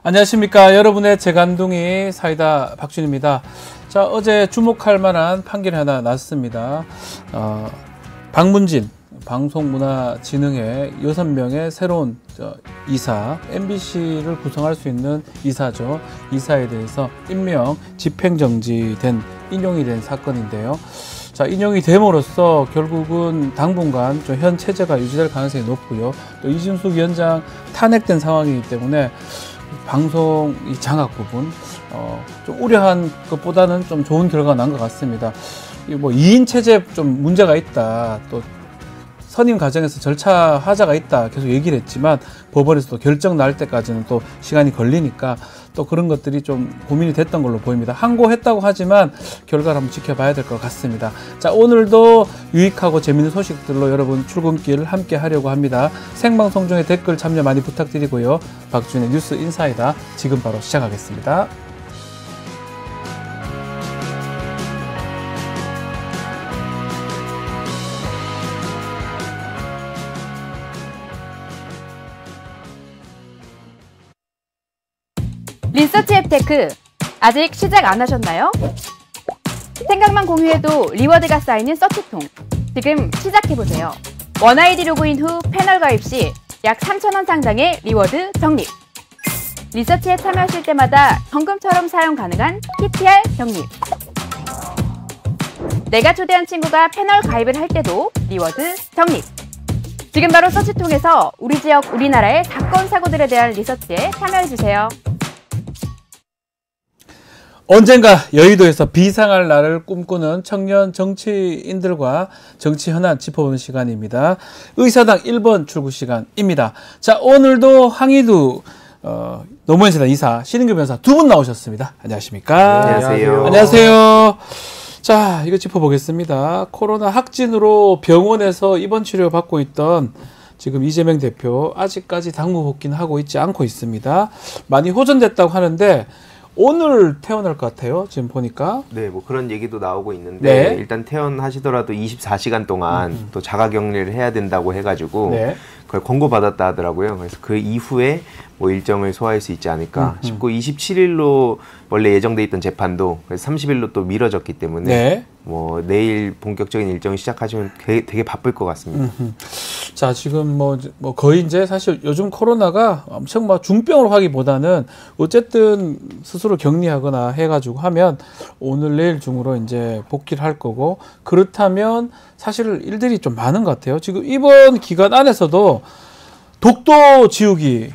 안녕하십니까. 여러분의 재간둥이 사이다 박준입니다. 자, 어제 주목할 만한 판결이 하나 났습니다. 박문진 방송문화진흥회 6명의 새로운 이사, MBC를 구성할 수 있는 이사죠. 이사에 대해서 임명, 집행정지된, 인용이 된 사건인데요. 자, 인용이 됨으로써 결국은 당분간 좀 현 체제가 유지될 가능성이 높고요. 또 이준숙 위원장 탄핵된 상황이기 때문에 방송 이 장악 부분 좀 우려한 것보다는 좀 좋은 결과가 난 것 같습니다. 뭐 2인 체제 좀 문제가 있다, 또 선임 과정에서 절차 하자가 있다 계속 얘기를 했지만 법원에서도 결정 날 때까지는 또 시간이 걸리니까 또 그런 것들이 좀 고민이 됐던 걸로 보입니다. 항고했다고 하지만 결과를 한번 지켜봐야 될 것 같습니다. 자, 오늘도 유익하고 재밌는 소식들로 여러분 출근길 함께 하려고 합니다. 생방송 중에 댓글 참여 많이 부탁드리고요. 박준의 뉴스 인사이다 지금 바로 시작하겠습니다. 리서치 앱테크 아직 시작 안 하셨나요? 생각만 공유해도 리워드가 쌓이는 서치통, 지금 시작해보세요. 원아이디 로그인 후 패널 가입 시 약 3,000원 상당의 리워드 적립. 리서치에 참여하실 때마다 현금처럼 사용 가능한 PTR 적립. 내가 초대한 친구가 패널 가입을 할 때도 리워드 적립. 지금 바로 서치통에서 우리 지역, 우리나라의 사건, 사고들에 대한 리서치에 참여해주세요. 언젠가 여의도에서 비상할 날을 꿈꾸는 청년 정치인들과 정치 현안 짚어보는 시간입니다. 의사당 1번 출구 시간입니다. 자, 오늘도 항의도 노무현 재단 이사 신인규 변호사 두 분 나오셨습니다. 안녕하십니까? 네, 안녕하세요. 안녕하세요. 자, 이거 짚어보겠습니다. 코로나 확진으로 병원에서 입원 치료 받고 있던 지금 이재명 대표 아직까지 당무 복귀는 하고 있지 않고 있습니다. 많이 호전됐다고 하는데 오늘 퇴원할 것 같아요. 지금 보니까. 네, 뭐 그런 얘기도 나오고 있는데 네. 일단 퇴원하시더라도 24시간 동안 또 자가격리를 해야 된다고 해가지고 네. 그걸 권고받았다 하더라고요. 그래서 그 이후에 뭐 일정을 소화할 수 있지 않을까 싶고 27일로 원래 예정돼 있던 재판도 그래서 30일로 또 미뤄졌기 때문에 네. 뭐 내일 본격적인 일정을 시작하시면 되게 바쁠 것 같습니다. 자, 지금 뭐 거의 이제 사실 요즘 코로나가 엄청 막 중병으로 하기보다는 어쨌든 스스로 격리하거나 해가지고 하면 오늘 내일 중으로 이제 복귀를 할 거고, 그렇다면 사실 일들이 좀 많은 것 같아요. 지금 이번 기간 안에서도 독도 지우기,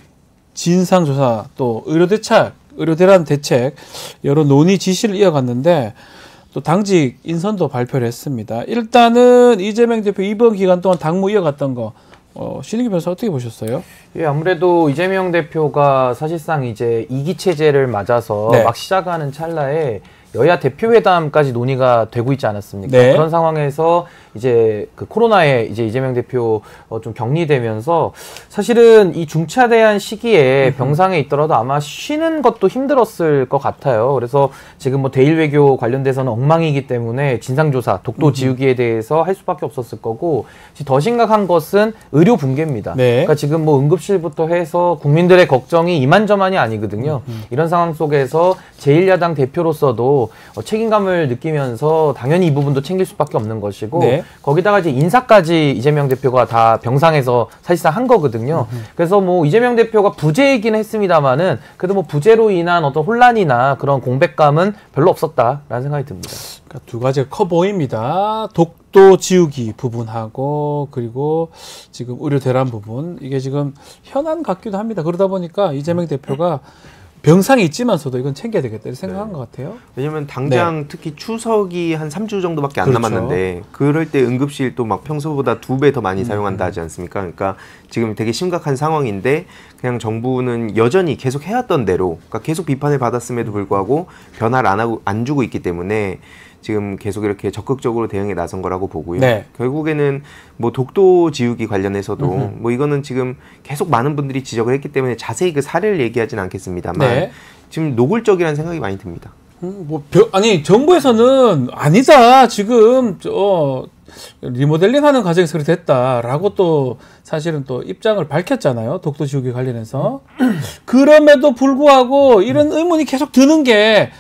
진상조사, 또 의료대란 대책 여러 논의 지시를 이어갔는데 또 당직 인선도 발표를 했습니다. 일단은 이재명 대표 이번 기간 동안 당무 이어갔던 거 신인규 변호사 어떻게 보셨어요? 예, 아무래도 이재명 대표가 사실상 이제 2기 체제를 맞아서 네. 막 시작하는 찰나에 여야 대표회담까지 논의가 되고 있지 않았습니까? 네. 그런 상황에서 이제 그 코로나에 이제 이재명 대표 좀 격리되면서 사실은 이 중차대한 시기에 병상에 있더라도 아마 쉬는 것도 힘들었을 것 같아요. 그래서 지금 뭐 대일 외교 관련돼서는 엉망이기 때문에 진상조사, 독도 지우기에 대해서 할 수밖에 없었을 거고, 더 심각한 것은 의료 붕괴입니다. 네. 그러니까 지금 뭐 응급실부터 해서 국민들의 걱정이 이만저만이 아니거든요. 이런 상황 속에서 제1야당 대표로서도 책임감을 느끼면서 당연히 이 부분도 챙길 수밖에 없는 것이고, 네. 거기다가 이제 인사까지 이재명 대표가 다 병상에서 사실상 한 거거든요. 그래서 뭐 이재명 대표가 부재이긴 했습니다만은 그래도 뭐 부재로 인한 어떤 혼란이나 그런 공백감은 별로 없었다라는 생각이 듭니다. 그러니까 두 가지가 커 보입니다. 독도 지우기 부분하고 그리고 지금 의료 대란 부분, 이게 지금 현안 같기도 합니다. 그러다 보니까 이재명 대표가 병상이 있지만서도 이건 챙겨야 되겠다 이렇게 생각한 것 같아요. 왜냐면 당장 특히 추석이 한 3주 정도밖에 안 그렇죠. 남았는데 그럴 때 응급실 또 막 평소보다 2배 더 많이 사용한다 하지 않습니까? 그러니까 지금 되게 심각한 상황인데 그냥 정부는 여전히 계속 해왔던 대로, 그러니까 계속 비판을 받았음에도 불구하고 변화를 안 주고 있기 때문에 지금 계속 이렇게 적극적으로 대응에 나선 거라고 보고요. 네. 결국에는 뭐 독도 지우기 관련해서도 뭐 이거는 지금 계속 많은 분들이 지적을 했기 때문에 자세히 그 사례를 얘기하진 않겠습니다만 네. 지금 노골적이라는 생각이 많이 듭니다. 아니 정부에서는 아니다, 지금 리모델링하는 과정에서 그렇게 됐다라고 또 사실은 또 입장을 밝혔잖아요. 독도 지우개 관련해서. 그럼에도 불구하고 이런 의문이 계속 드는 게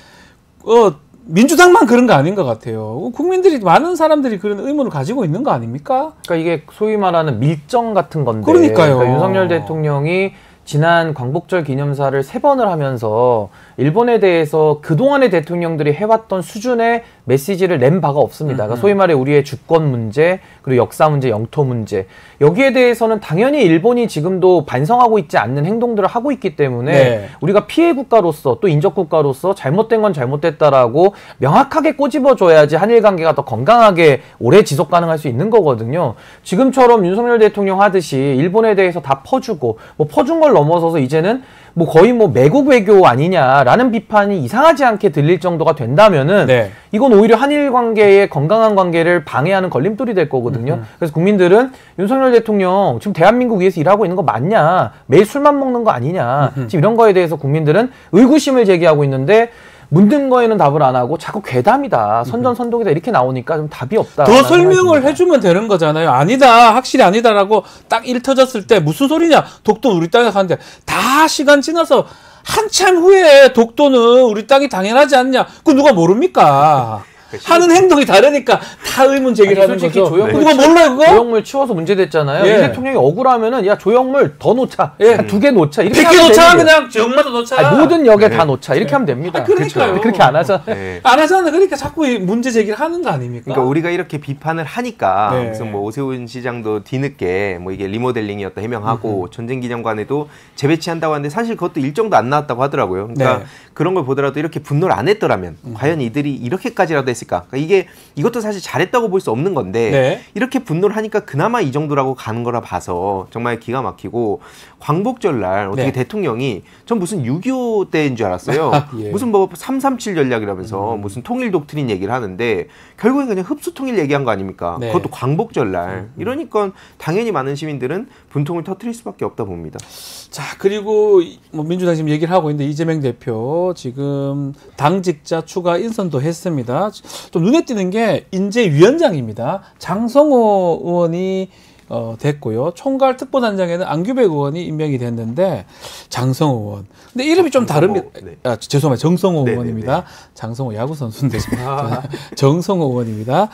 민주당만 그런 거 아닌 것 같아요. 국민들이 많은 사람들이 그런 의문을 가지고 있는 거 아닙니까? 그러니까 이게 소위 말하는 밀정 같은 건데. 그러니까요. 그러니까 윤석열 대통령이 지난 광복절 기념사를 3번을 하면서 일본에 대해서 그동안의 대통령들이 해왔던 수준의 메시지를 낸 바가 없습니다. 그러니까 소위 말해 우리의 주권 문제, 그리고 역사 문제, 영토 문제. 여기에 대해서는 당연히 일본이 지금도 반성하고 있지 않는 행동들을 하고 있기 때문에 네. 우리가 피해 국가로서 또 인접 국가로서 잘못된 건 잘못됐다라고 명확하게 꼬집어줘야지 한일 관계가 더 건강하게 오래 지속 가능할 수 있는 거거든요. 지금처럼 윤석열 대통령 하듯이 일본에 대해서 다 퍼주고 뭐 퍼준 걸 넘어서서 이제는 뭐 거의 뭐 매국 외교 아니냐라는 비판이 이상하지 않게 들릴 정도가 된다면은 네. 이건 오히려 한일 관계의 건강한 관계를 방해하는 걸림돌이 될 거거든요. 그래서 국민들은 윤석열 대통령 지금 대한민국 위해서 일하고 있는 거 맞냐? 매일 술만 먹는 거 아니냐? 지금 이런 거에 대해서 국민들은 의구심을 제기하고 있는데 묻는 거에는 답을 안 하고 자꾸 괴담이다, 선전선동이다 이렇게 나오니까 좀 답이 없다. 더 설명을 해주면 되는 거잖아요. 아니다, 확실히 아니다라고 딱 일 터졌을 때 무슨 소리냐? 독도 우리 땅에 가는데 다 시간 지나서 한참 후에 독도는 우리 땅이 당연하지 않냐? 그거 누가 모릅니까? 하는 행동이 다르니까 다 의문 제기를 하는 솔직히 거죠. 조형물 누가 몰라요 그거? 조형물 치워서 문제됐잖아요. 예. 이 대통령이 억울하면은 야 조형물 더 놓자, 예. 한 2개 놓자 이렇게 100개 하면 놓자, 되는 거예요. 그냥 지역마다 놓자. 아니, 모든 역에 다 놓자 이렇게 하면 됩니다. 그러니까요. 근데 그렇게 안 하잖아요. 네. 안 하잖아요. 그러니까 자꾸 이 문제 제기를 하는 거 아닙니까? 그러니까 우리가 이렇게 비판을 하니까 네. 무슨 뭐 오세훈 시장도 뒤늦게 뭐 이게 리모델링이었다 해명하고 전쟁기념관에도 재배치한다고 하는데 사실 그것도 일정도 안 나왔다고 하더라고요. 그러니까 네. 그런 걸 보더라도 이렇게 분노를 안 했더라면 과연 이들이 이렇게까지라도 했을까? 그러니까 이것도 사실 잘했다고 볼 수 없는 건데 네. 이렇게 분노를 하니까 그나마 이 정도라고 가는 거라 봐서 정말 기가 막히고 광복절날 어떻게 네. 대통령이 전 무슨 6.25 때인 줄 알았어요. 예. 무슨 뭐 337 전략이라면서 무슨 통일 독트린 얘기를 하는데 결국엔 그냥 흡수 통일 얘기한 거 아닙니까? 네. 그것도 광복절날. 이러니까 당연히 많은 시민들은 분통을 터뜨릴 수밖에 없다 봅니다. 자, 그리고 뭐 민주당 지금 얘기를 하고 있는데 이재명 대표 지금 당직자 추가 인선도 했습니다. 좀 눈에 띄는 게 인재위원장입니다. 장성호 의원이 됐고요. 총괄 특보단장에는 안규백 의원이 임명이 됐는데 장성호 의원. 근데 이름이 좀 다릅니다. 네. 아, 죄송합니다. 정성호 네, 의원입니다. 네, 장성호 야구 선수인데 정성호 의원입니다.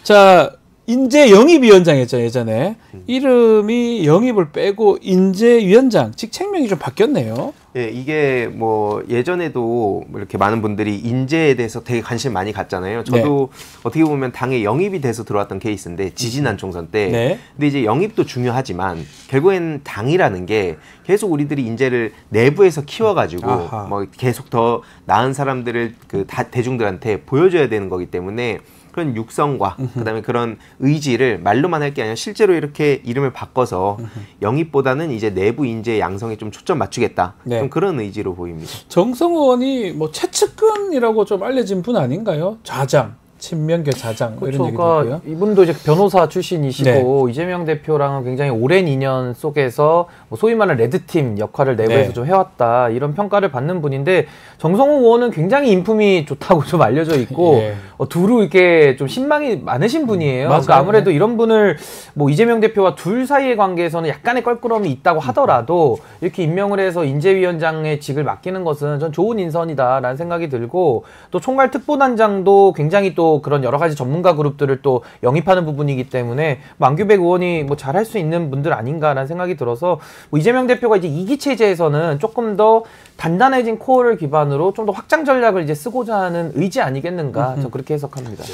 자, 인재 영입위원장이었죠 예전에. 이름이 영입을 빼고 인재위원장 직책명이 좀 바뀌었네요. 예, 이게 뭐 예전에도 뭐 이렇게 많은 분들이 인재에 대해서 되게 관심 많이 갖잖아요. 저도 어떻게 보면 당에 영입이 돼서 들어왔던 케이스인데 지지난 총선 때. 네. 근데 이제 영입도 중요하지만 결국엔 당이라는 게 계속 우리들이 인재를 내부에서 키워가지고 아하. 뭐 계속 더 나은 사람들을 그 대중들한테 보여줘야 되는 거기 때문에 그런 육성과 그다음에 그런 의지를 말로만 할 게 아니라 실제로 이렇게 이름을 바꿔서 영입보다는 이제 내부 인재 양성에 좀 초점 맞추겠다. 네. 좀 그런 의지로 보입니다. 정성호 의원이 뭐 최측근이라고 좀 알려진 분 아닌가요? 좌장, 친명계 좌장 뭐 그렇죠. 이런 얘기도 그러니까 있고요. 이분도 이제 변호사 출신이시고 이재명 대표랑은 굉장히 오랜 인연 속에서 뭐 소위 말하는 레드팀 역할을 내부에서 네. 좀 해왔다 이런 평가를 받는 분인데 정성호 의원은 굉장히 인품이 좋다고 좀 알려져 있고 예. 두루 이렇게 좀 신망이 많으신 분이에요. 맞아요. 그러니까 아무래도 이런 분을 뭐 이재명 대표와 둘 사이의 관계에서는 약간의 껄끄러움이 있다고 하더라도 이렇게 임명을 해서 인재위원장의 직을 맡기는 것은 전 좋은 인선이다라는 생각이 들고 또 총괄 특보단장도 굉장히 또 그런 여러 가지 전문가 그룹들을 또 영입하는 부분이기 때문에 뭐 안규백 의원이 뭐 잘할 수 있는 분들 아닌가라는 생각이 들어서 뭐 이재명 대표가 이제 2기 체제에서는 조금 더 단단해진 코어를 기반으로 좀 더 확장 전략을 이제 쓰고자 하는 의지 아니겠는가 저 그렇게 해석합니다.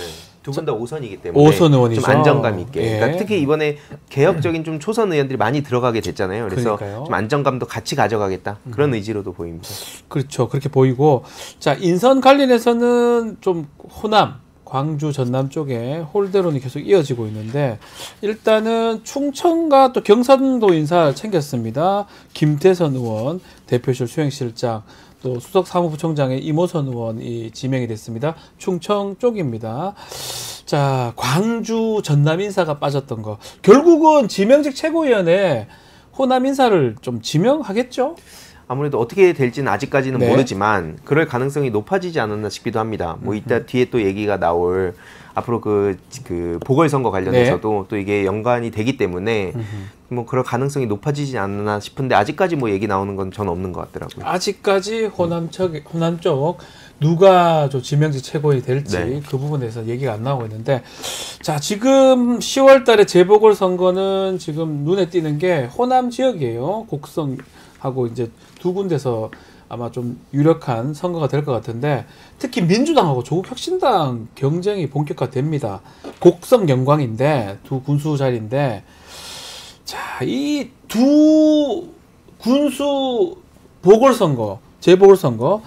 두 분 다 5선이기 때문에 5선 의원이죠. 좀 안정감 있게. 예. 그러니까 특히 이번에 개혁적인 좀 초선 의원들이 많이 들어가게 됐잖아요. 그래서 그러니까요. 좀 안정감도 같이 가져가겠다. 그런 의지로도 보입니다. 그렇죠. 그렇게 보이고 자 인선 관련해서는 좀 호남, 광주, 전남 쪽에 홀대론이 계속 이어지고 있는데 일단은 충청과 또 경상도 인사 챙겼습니다. 김태선 의원, 대표실 수행실장, 또 수석 사무부총장의 이모선 의원이 지명이 됐습니다. 충청 쪽입니다. 자, 광주, 전남 인사가 빠졌던 거. 결국은 지명직 최고위원회 호남 인사를 좀 지명하겠죠? 아무래도 어떻게 될지는 아직까지는 네. 모르지만 그럴 가능성이 높아지지 않았나 싶기도 합니다. 뭐 이따 뒤에 또 얘기가 나올 앞으로 그 보궐선거 관련해서도 또 이게 연관이 되기 때문에 뭐 그럴 가능성이 높아지지 않나 싶은데 아직까지 뭐 얘기 나오는 건 전 없는 것 같더라고요. 아직까지 호남 쪽 누가 저 지명직 최고위 될지 네. 그 부분에서 얘기가 안 나오고 있는데, 자, 지금 10월 달에 재보궐선거는 지금 눈에 띄는 게 호남 지역이에요. 곡성하고 이제 두 군데서 아마 좀 유력한 선거가 될 것 같은데, 특히 민주당하고 조국혁신당 경쟁이 본격화됩니다. 곡성 영광인데 두 군수 자리인데, 자, 이 두 군수 보궐선거, 재보궐선거,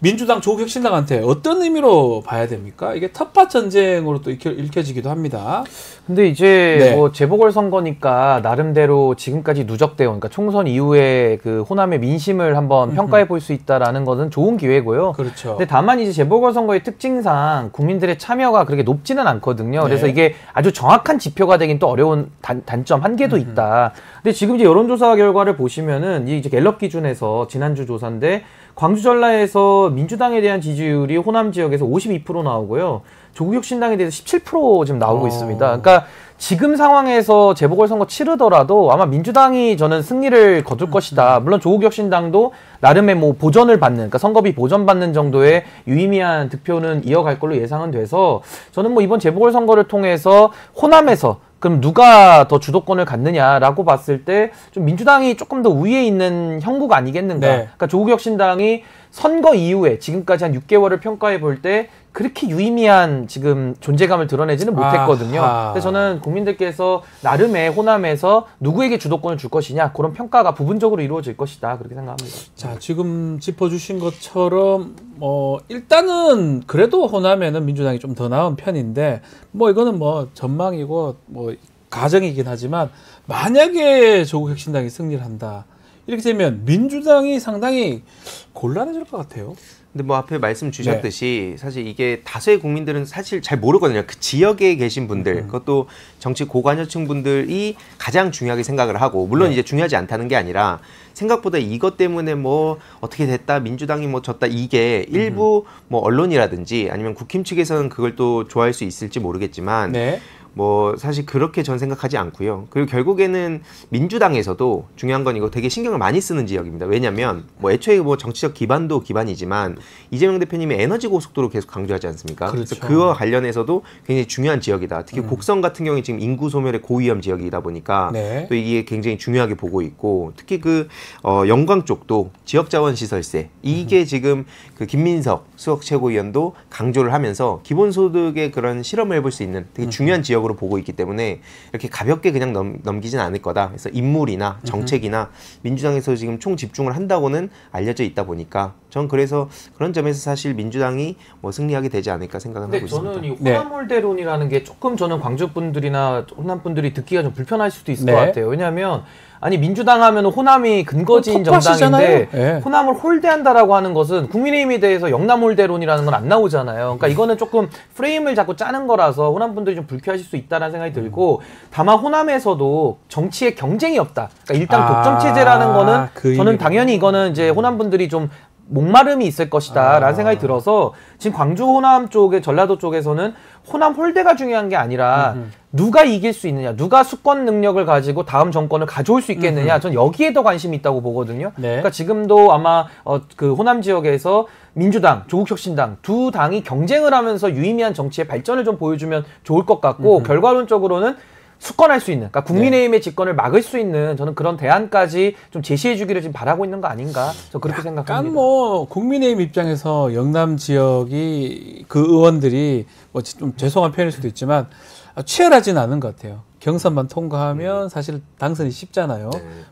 민주당, 조국혁신당한테 어떤 의미로 봐야 됩니까? 이게 텃밭 전쟁으로 또 읽혀지기도 합니다. 근데 이제 네. 뭐 재보궐선거니까 나름대로 지금까지 누적되어, 그러니까 총선 이후에 그 호남의 민심을 한번 평가해 볼 수 있다라는 것은 좋은 기회고요. 그렇죠. 근데 다만 이제 재보궐선거의 특징상 국민들의 참여가 그렇게 높지는 않거든요. 그래서 네. 이게 아주 정확한 지표가 되긴 또 어려운 단점 한계도 있다. 근데 지금 이제 여론조사 결과를 보시면은 이제 갤럽 기준에서 지난주 조사인데, 광주 전라에서 민주당에 대한 지지율이 호남 지역에서 52% 나오고요. 조국혁신당에 대해서 17% 지금 나오고 있습니다. 그러니까 지금 상황에서 재보궐선거 치르더라도 아마 민주당이 저는 승리를 거둘 것이다. 물론 조국혁신당도 나름의 뭐 보전을 받는, 그러니까 선거비 보전받는 정도의 유의미한 득표는 이어갈 걸로 예상은 돼서, 저는 뭐 이번 재보궐선거를 통해서 호남에서 그럼 누가 더 주도권을 갖느냐라고 봤을 때 좀 민주당이 조금 더 우위에 있는 형국가 아니겠는가. 네. 그러니까 조국혁신당이 선거 이후에 지금까지 한 6개월을 평가해 볼 때 그렇게 유의미한 지금 존재감을 드러내지는 못했거든요. 아하. 근데 저는 국민들께서 나름의 호남에서 누구에게 주도권을 줄 것이냐, 그런 평가가 부분적으로 이루어질 것이다, 그렇게 생각합니다. 자, 지금 짚어주신 것처럼 일단은 그래도 호남에는 민주당이 좀 더 나은 편인데, 뭐 이거는 뭐 전망이고 뭐 가정이긴 하지만, 만약에 조국혁신당이 승리를 한다, 이렇게 되면 민주당이 상당히 곤란해질 것 같아요. 근데 뭐 앞에 말씀 주셨듯이 사실 이게 다수의 국민들은 사실 잘 모르거든요. 그 지역에 계신 분들, 그것도 정치 고관여층 분들이 가장 중요하게 생각을 하고, 물론 이제 중요하지 않다는 게 아니라 생각보다 이것 때문에 뭐 어떻게 됐다, 민주당이 뭐 졌다, 이게 일부 뭐 언론이라든지 아니면 국힘 측에서는 그걸 또 좋아할 수 있을지 모르겠지만, 네. 뭐 사실 그렇게 전 생각하지 않고요. 그리고 결국에는 민주당에서도 중요한 건 이거 되게 신경을 많이 쓰는 지역입니다. 왜냐하면 뭐 애초에 뭐 정치적 기반도 기반이지만 이재명 대표님이 에너지 고속도로 계속 강조하지 않습니까? 그렇죠. 그래서 그와 관련해서도 굉장히 중요한 지역이다. 특히 곡성 같은 경우에 지금 인구 소멸의 고위험 지역이다 보니까 네. 또 이게 굉장히 중요하게 보고 있고, 특히 그 영광 쪽도 지역자원시설세, 이게 지금 그 김민석 수석 최고위원도 강조를 하면서 기본소득의 그런 실험을 해볼 수 있는 되게 중요한 지역으로 보고 있기 때문에 이렇게 가볍게 그냥 넘기진 않을 거다. 그래서 인물이나 정책이나 민주당에서 지금 총 집중을 한다고는 알려져 있다 보니까, 전 그래서 그런 점에서 사실 민주당이 뭐 승리하게 되지 않을까 생각을 하고 근데 있습니다. 저는 이 네. 호남홀대론이라는 게 조금 저는 광주 분들이나 호남 분들이 듣기가 좀 불편할 수도 있을 네. 것 같아요. 왜냐하면 아니 민주당 하면 호남이 근거지인 텃밭이잖아요. 정당인데 네. 호남을 홀대한다라고 하는 것은 국민의힘에 대해서 영남홀대론이라는 건 안 나오잖아요. 그러니까 이거는 조금 프레임을 자꾸 짜는 거라서 호남 분들이 좀 불쾌하실 수 있다는 생각이 들고, 다만 호남에서도 정치에 경쟁이 없다. 그러니까 일단 독점 체제라는 거는 그 저는 의미로. 당연히 이거는 이제 호남 분들이 좀 목마름이 있을 것이다 라는 생각이 들어서, 지금 광주 호남 쪽에, 전라도 쪽에서는 호남 홀대가 중요한 게 아니라 누가 이길 수 있느냐, 누가 수권 능력을 가지고 다음 정권을 가져올 수 있겠느냐, 전 여기에 더 관심이 있다고 보거든요. 네. 그러니까 지금도 아마 그 호남 지역에서 민주당, 조국혁신당 두 당이 경쟁을 하면서 유의미한 정치의 발전을 좀 보여주면 좋을 것 같고, 결과론적으로는 수권할 수 있는, 그러니까 국민의힘의 집권을 막을 수 있는 저는 그런 대안까지 좀 제시해주기를 지금 바라고 있는 거 아닌가, 저 그렇게 생각합니다. 약간 뭐 국민의힘 입장에서 영남 지역이 그 의원들이 뭐 좀 죄송한 표현일 수도 있지만 치열하지는 않은 것 같아요. 경선만 통과하면 사실 당선이 쉽잖아요.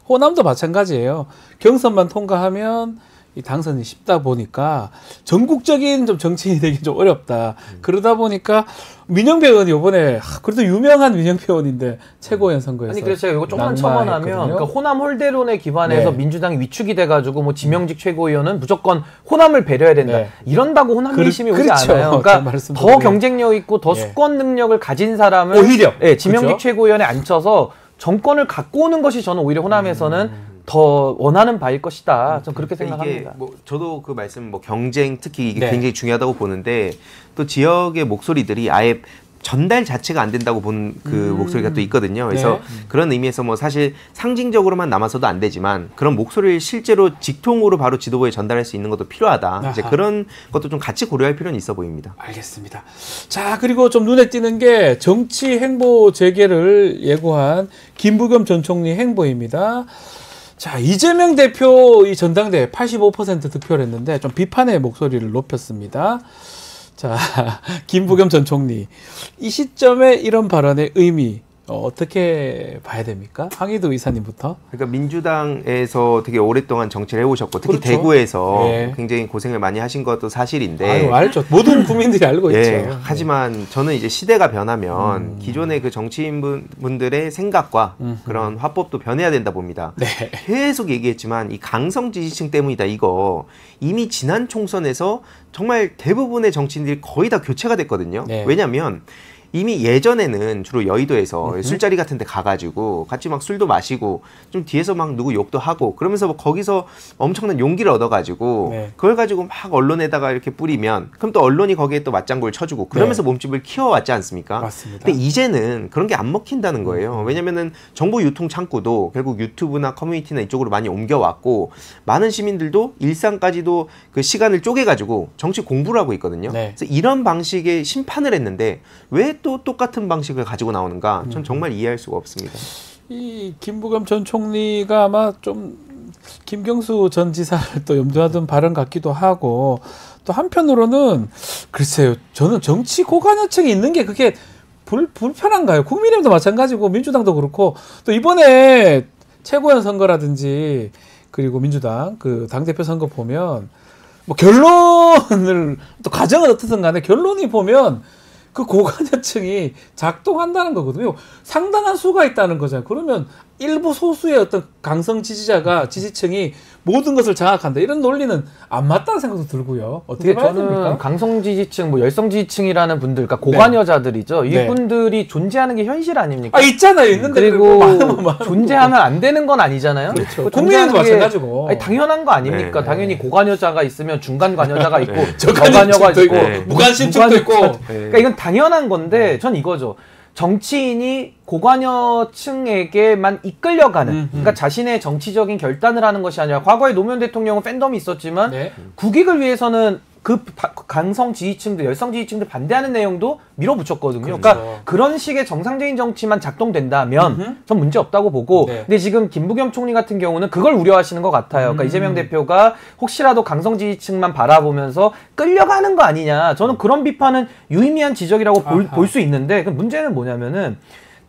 호남도 마찬가지예요. 경선만 통과하면 이 당선이 쉽다 보니까 전국적인 좀 정치인이 되기 좀 어렵다. 그러다 보니까 민영배 의원이 이번에 그래도 유명한 민영배 의원인데 최고위원 선거에서 아니 그래서 제가 이거 조금만 낙마했거든요. 첨언하면, 그러니까 호남 홀대론에 기반해서 네. 민주당이 위축이 돼가지고 뭐 지명직 최고위원은 무조건 호남을 배려해야 된다. 네. 이런다고 호남 민심이 오지 그렇죠. 않아요. 그 그러니까 말씀도 더 그래요. 경쟁력 있고 더 예. 수권 능력을 가진 사람을 오히려. 예, 지명직 그렇죠. 최고위원에 앉혀서 정권을 갖고 오는 것이 저는 오히려 호남에서는 더 원하는 바일 것이다. 좀 그렇게 생각합니다. 이게 뭐 저도 그 말씀 뭐 경쟁 특히 이게 네. 굉장히 중요하다고 보는데 또 지역의 목소리들이 아예 전달 자체가 안 된다고 보는 그 목소리가 또 있거든요. 그래서 네. 그런 의미에서 뭐 사실 상징적으로만 남아서도 안 되지만 그런 목소리를 실제로 직통으로 바로 지도부에 전달할 수 있는 것도 필요하다. 이제 아하. 그런 것도 좀 같이 고려할 필요는 있어 보입니다. 알겠습니다. 자, 그리고 좀 눈에 띄는 게 정치 행보 재개를 예고한 김부겸 전 총리 행보입니다. 자, 이재명 대표 이 전당대회 85% 득표를 했는데 좀 비판의 목소리를 높였습니다. 자, 김부겸 전 총리. 이 시점에 이런 발언의 의미 어떻게 봐야 됩니까? 황희도 이사님부터. 그러니까 민주당에서 되게 오랫동안 정치를 해오셨고 특히 그렇죠. 대구에서 예. 굉장히 고생을 많이 하신 것도 사실인데 아유, 알죠. 모든 국민들이 알고 예, 있죠. 하지만 저는 이제 시대가 변하면 기존의 그 정치인분들의 생각과 그런 화법도 변해야 된다 봅니다. 네. 계속 얘기했지만 이 강성 지지층 때문이다 이거 이미 지난 총선에서 정말 대부분의 정치인들이 거의 다 교체가 됐거든요. 네. 왜냐하면 이미 예전에는 주로 여의도에서 술자리 같은 데 가가지고 같이 막 술도 마시고 좀 뒤에서 막 누구 욕도 하고 그러면서 뭐 거기서 엄청난 용기를 얻어가지고 네. 그걸 가지고 막 언론에다가 이렇게 뿌리면 그럼 또 언론이 거기에 또 맞장구를 쳐주고 그러면서 네. 몸집을 키워왔지 않습니까? 맞습니다. 근데 이제는 그런 게 안 먹힌다는 거예요. 왜냐면은 정보 유통 창구도 결국 유튜브나 커뮤니티나 이쪽으로 많이 옮겨왔고 많은 시민들도 일상까지도 그 시간을 쪼개가지고 정치 공부를 하고 있거든요. 네. 그래서 이런 방식의 심판을 했는데 왜 또 똑같은 방식을 가지고 나오는가? 전 정말 이해할 수가 없습니다. 이 김부겸 전 총리가 아마 좀 김경수 전 지사를 또 염두하던 발언 같기도 하고 또 한편으로는 글쎄요. 저는 정치 고관여층이 있는 게 그게 불편한가요? 국민의힘도 마찬가지고 민주당도 그렇고 또 이번에 최고위원 선거라든지 그리고 민주당 그 당대표 선거 보면 뭐 결론을 또 과정은 어떻든 간에 결론이 보면 그 고관여층이 작동한다는 거거든요. 상당한 수가 있다는 거잖아요. 그러면 일부 소수의 어떤 강성 지지자가 지지층이 모든 것을 장악한다. 이런 논리는 안 맞다는 생각도 들고요. 어떻게 봐야 저는 됩니까? 강성 지지층, 뭐 열성 지지층이라는 분들, 그러니까 고관여자들이죠. 네. 이분들이 존재하는 게 현실 아닙니까? 아 있잖아요. 있는데 그리고 많으면 존재하면 안 되는 건 아니잖아요. 그렇죠. 그 국민의힘도 존재하는 게 마찬가지고. 아니, 당연한 거 아닙니까? 네. 당연히 고관여자가 있으면 중간 관여자가 있고 저관여층도 저관여가 있고 네. 무관심층도 있고. 그러니까 이건 당연한 건데 전 이거죠. 정치인이 고관여층에게만 이끌려가는 그러니까 자신의 정치적인 결단을 하는 것이 아니라 과거에 노무현 대통령은 팬덤이 있었지만 네. 국익을 위해서는 그 강성 지지층들, 열성 지지층들 반대하는 내용도 밀어붙였거든요. 그렇죠. 그러니까 그런 식의 정상적인 정치만 작동된다면 전 문제 없다고 보고 네. 근데 지금 김부겸 총리 같은 경우는 그걸 우려하시는 것 같아요. 그러니까 이재명 대표가 혹시라도 강성 지지층만 바라보면서 끌려가는 거 아니냐. 저는 그런 비판은 유의미한 지적이라고 볼 수 있는데 그 문제는 뭐냐면은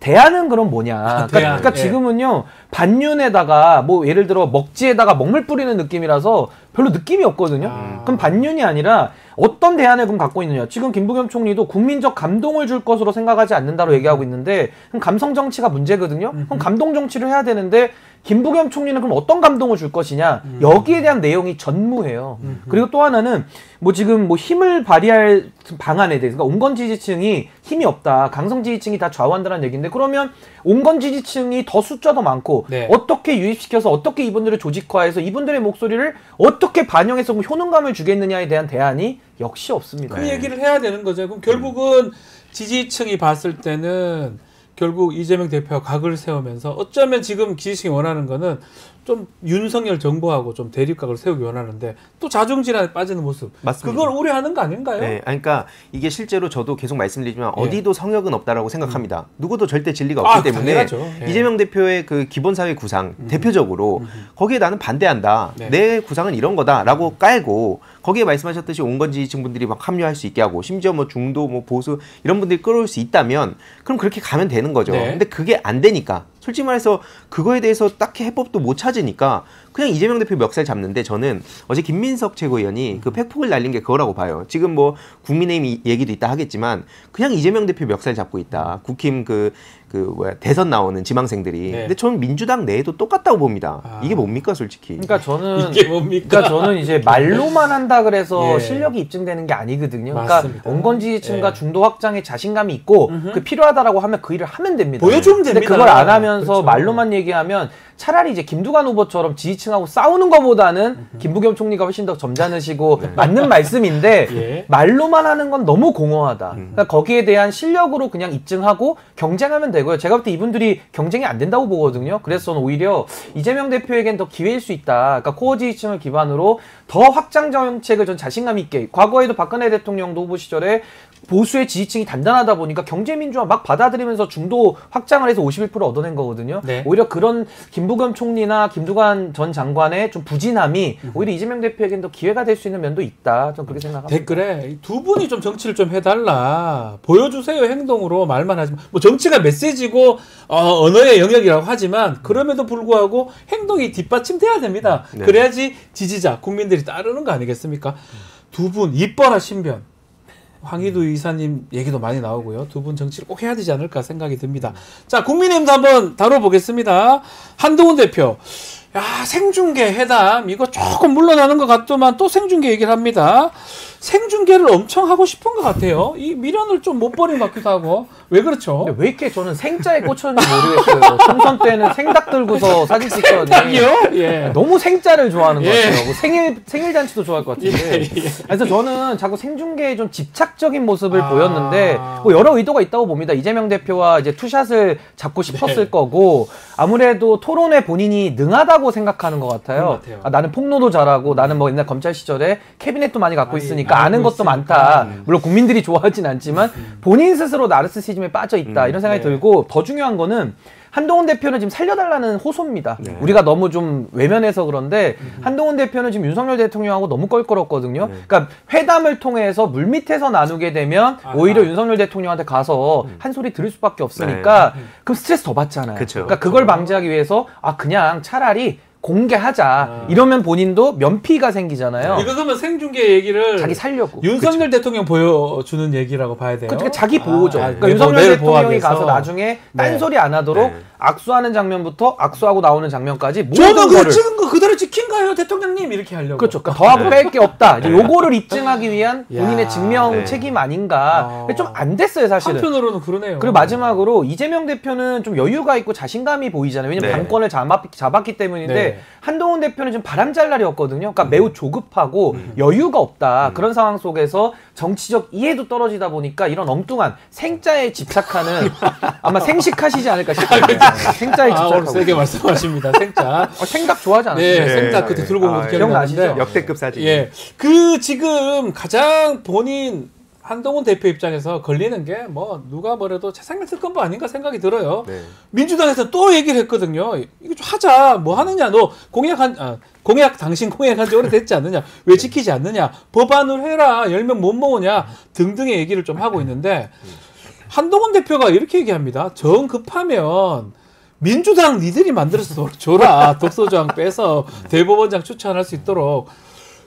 대안은 그럼 뭐냐. 그러니까 예. 지금은요, 반윤에다가, 뭐, 예를 들어, 먹지에다가 먹물 뿌리는 느낌이라서 별로 느낌이 없거든요. 그럼 반윤이 아니라 어떤 대안을 그럼 갖고 있느냐. 지금 김부겸 총리도 국민적 감동을 줄 것으로 생각하지 않는다로 얘기하고 있는데, 그럼 감성 정치가 문제거든요? 그럼 감동 정치를 해야 되는데, 김부겸 총리는 그럼 어떤 감동을 줄 것이냐. 여기에 대한 내용이 전무해요. 그리고 또 하나는, 뭐 지금 뭐 힘을 발휘할 방안에 대해서, 그러니까 온건 지지층이 힘이 없다. 강성 지지층이 다 좌우한다는 얘기인데, 그러면 온건 지지층이 더 숫자도 많고, 네. 어떻게 유입시켜서 어떻게 이분들을 조직화해서 이분들의 목소리를 어떻게 반영해서 뭐 효능감을 주겠느냐에 대한 대안이 역시 없습니다. 그 얘기를 해야 되는 거죠. 그럼 결국은 지지층이 봤을 때는 결국 이재명 대표가 각을 세우면서 어쩌면 지금 지지층이 원하는 거는 좀 윤석열 정부하고 좀 대립각을 세우기 원하는데 또 자중질환에 빠지는 모습. 맞습니다. 그걸 우려하는 거 아닌가요? 네, 그러니까 이게 실제로 저도 계속 말씀드리지만 예. 어디도 성역은 없다라고 생각합니다. 누구도 절대 진리가 없기 때문에 당연하죠. 예. 이재명 대표의 그 기본사회 구상 대표적으로 거기에 나는 반대한다. 네. 내 구상은 이런 거다라고 깔고 거기에 말씀하셨듯이 온건 지지층분들이 막 합류할 수 있게 하고 심지어 뭐 중도 뭐 보수 이런 분들이 끌어올 수 있다면 그럼 그렇게 가면 되는 거죠. 네. 근데 그게 안 되니까 솔직히 말해서 그거에 대해서 딱히 해법도 못 찾으니까 그냥 이재명 대표 멱살 잡는데 저는 어제 김민석 최고위원이 그 팩폭을 날린 게 그거라고 봐요. 지금 뭐 국민의힘 얘기도 있다 하겠지만 그냥 이재명 대표 멱살 잡고 있다. 국힘 대선 나오는 지망생들이. 네. 근데 저는 민주당 내에도 똑같다고 봅니다. 이게 뭡니까 솔직히. 그러니까 저는 이게 뭡니까? 그러니까 저는 이제 말로만 한다 그래서 예. 실력이 입증되는 게 아니거든요. 맞습니다. 그러니까 온건 지지층과 예. 중도 확장에 자신감이 있고 그 필요하다라고 하면 그 일을 하면 됩니다. 보여주면 근데 됩니다. 그걸 안 하면서 그렇죠. 말로만 얘기하면 차라리 이제 김두관 후보처럼 지지층하고 싸우는 것보다는 김부겸 총리가 훨씬 더 점잖으시고 맞는 말씀인데 예. 말로만 하는 건 너무 공허하다. 그러니까 거기에 대한 실력으로 그냥 입증하고 경쟁하면 되고요. 제가 볼 때 이분들이 경쟁이 안 된다고 보거든요. 그래서 저는 오히려 이재명 대표에겐 더 기회일 수 있다. 그러니까 코어 지지층을 기반으로 더 확장 정책을 전 자신감 있게, 과거에도 박근혜 대통령도 후보 시절에 보수의 지지층이 단단하다 보니까 경제민주화 막 받아들이면서 중도 확장을 해서 51% 얻어낸 거거든요. 네. 오히려 그런 김부겸 총리나 김두관 전 장관의 좀 부진함이 오히려 이재명 대표에겐 더 기회가 될 수 있는 면도 있다. 저는 그렇게 생각합니다. 댓글에 두 분이 좀 정치를 좀 해달라. 보여주세요. 행동으로 말만 하지 마. 뭐 정치가 메시지고 언어의 영역이라고 하지만 그럼에도 불구하고 행동이 뒷받침돼야 됩니다. 네. 그래야지 지지자, 국민들이 따르는 거 아니겠습니까? 두 분 이뻐라 신변. 황희두 이사님 얘기도 많이 나오고요. 두 분 정치를 꼭 해야 되지 않을까 생각이 듭니다. 자, 국민의힘도 한번 다뤄보겠습니다. 한동훈 대표. 야, 생중계 회담 이거 조금 물러나는 것 같더만 또 생중계 얘기를 합니다. 생중계를 엄청 하고 싶은 것 같아요. 이 미련을 좀 못 버린 것 같기도 하고. 왜 그렇죠? 근데 왜 이렇게 저는 생자에 꽂혔는지 모르겠어요. 총선 때는 생닭 들고서 사진 찍더니 생닭이요? 예. 너무 생자를 좋아하는 것 예. 같아요. 뭐 생일 잔치도 좋아할 것 같은데. 그래서 저는 자꾸 생중계에 좀 집착적인 모습을 보였는데 뭐 여러 의도가 있다고 봅니다. 이재명 대표와 이제 투샷을 잡고 싶었을 거고 아무래도 토론에 본인이 능하다고 생각하는 것 같아요. 그런 것 같아요. 아, 나는 폭로도 잘하고 나는 뭐 옛날 검찰 시절에 캐비넷도 많이 갖고 많이 있으니까 아는 알고 것도 있으니까. 많다. 물론 국민들이 좋아하진 않지만 본인 스스로 나르시시즘에 빠져 있다. 이런 생각이 네. 들고 더 중요한 거는 한동훈 대표는 지금 살려달라는 호소입니다. 네. 우리가 너무 좀 외면해서 그런데 한동훈 대표는 지금 윤석열 대통령하고 너무 껄끄럽거든요. 그러니까 회담을 통해서 물밑에서 나누게 되면 오히려 윤석열 대통령한테 가서 한 소리 들을 수밖에 없으니까 그럼 스트레스 더 받잖아요. 그쵸. 그러니까 그걸 방지하기 위해서 그냥 차라리 공개하자. 이러면 본인도 면피가 생기잖아요. 이거 그러면 생중계 얘기를 자기 살려고. 윤석열 대통령 보여주는 얘기라고 봐야 돼요. 그러니까 자기 보호죠. 그러니까 내일 윤석열 보호하기 대통령이 위해서. 가서 나중에 네. 딴소리 안 하도록 네. 악수하는 장면부터 악수하고 나오는 장면까지 저는 모든 그 거를 찍은 거 그대로 찍힌가요, 대통령님? 이렇게 하려고. 그렇죠. 그러니까 더하고 뺄 게 없다. 이제 요거를 입증하기 위한 본인의 야. 증명 네. 책임 아닌가. 좀 안 됐어요, 사실은. 한편으로는 그러네요. 그리고 마지막으로 이재명 대표는 좀 여유가 있고 자신감이 보이잖아요. 왜냐면 네. 당권을 잡았기 때문인데 네. 한동훈 대표는 좀 바람잘 날이 없거든요. 그러니까 매우 조급하고 여유가 없다. 그런 상황 속에서 정치적 이해도 떨어지다 보니까 이런 엉뚱한 생자에 집착하는 아마 생식하시지 않을까 싶어요. 생자에 오늘 집착하고. 세게 말씀하십니다. 생자. 생각 좋아하지 않았어요? 네, 네. 생자 그때 들고 온 거 아, 기억나시죠? 기억나시죠? 역대급 사진. 예. 그 지금 가장 본인 한동훈 대표 입장에서 걸리는 게 뭐 누가 뭐래도 재상면 특검법 아닌가 생각이 들어요. 네. 민주당에서 또 얘기를 했거든요. 이거 좀 하자. 뭐 하느냐. 너 당신 공약한 지 오래됐지 않느냐. 왜 지키지 않느냐. 법안을 해라. 10명 못 모으냐. 등등의 얘기를 좀 하고 있는데 한동훈 대표가 이렇게 얘기합니다. 정 급하면 민주당 니들이 만들어서 줘라. 독소조항 빼서 대법원장 추천할 수 있도록.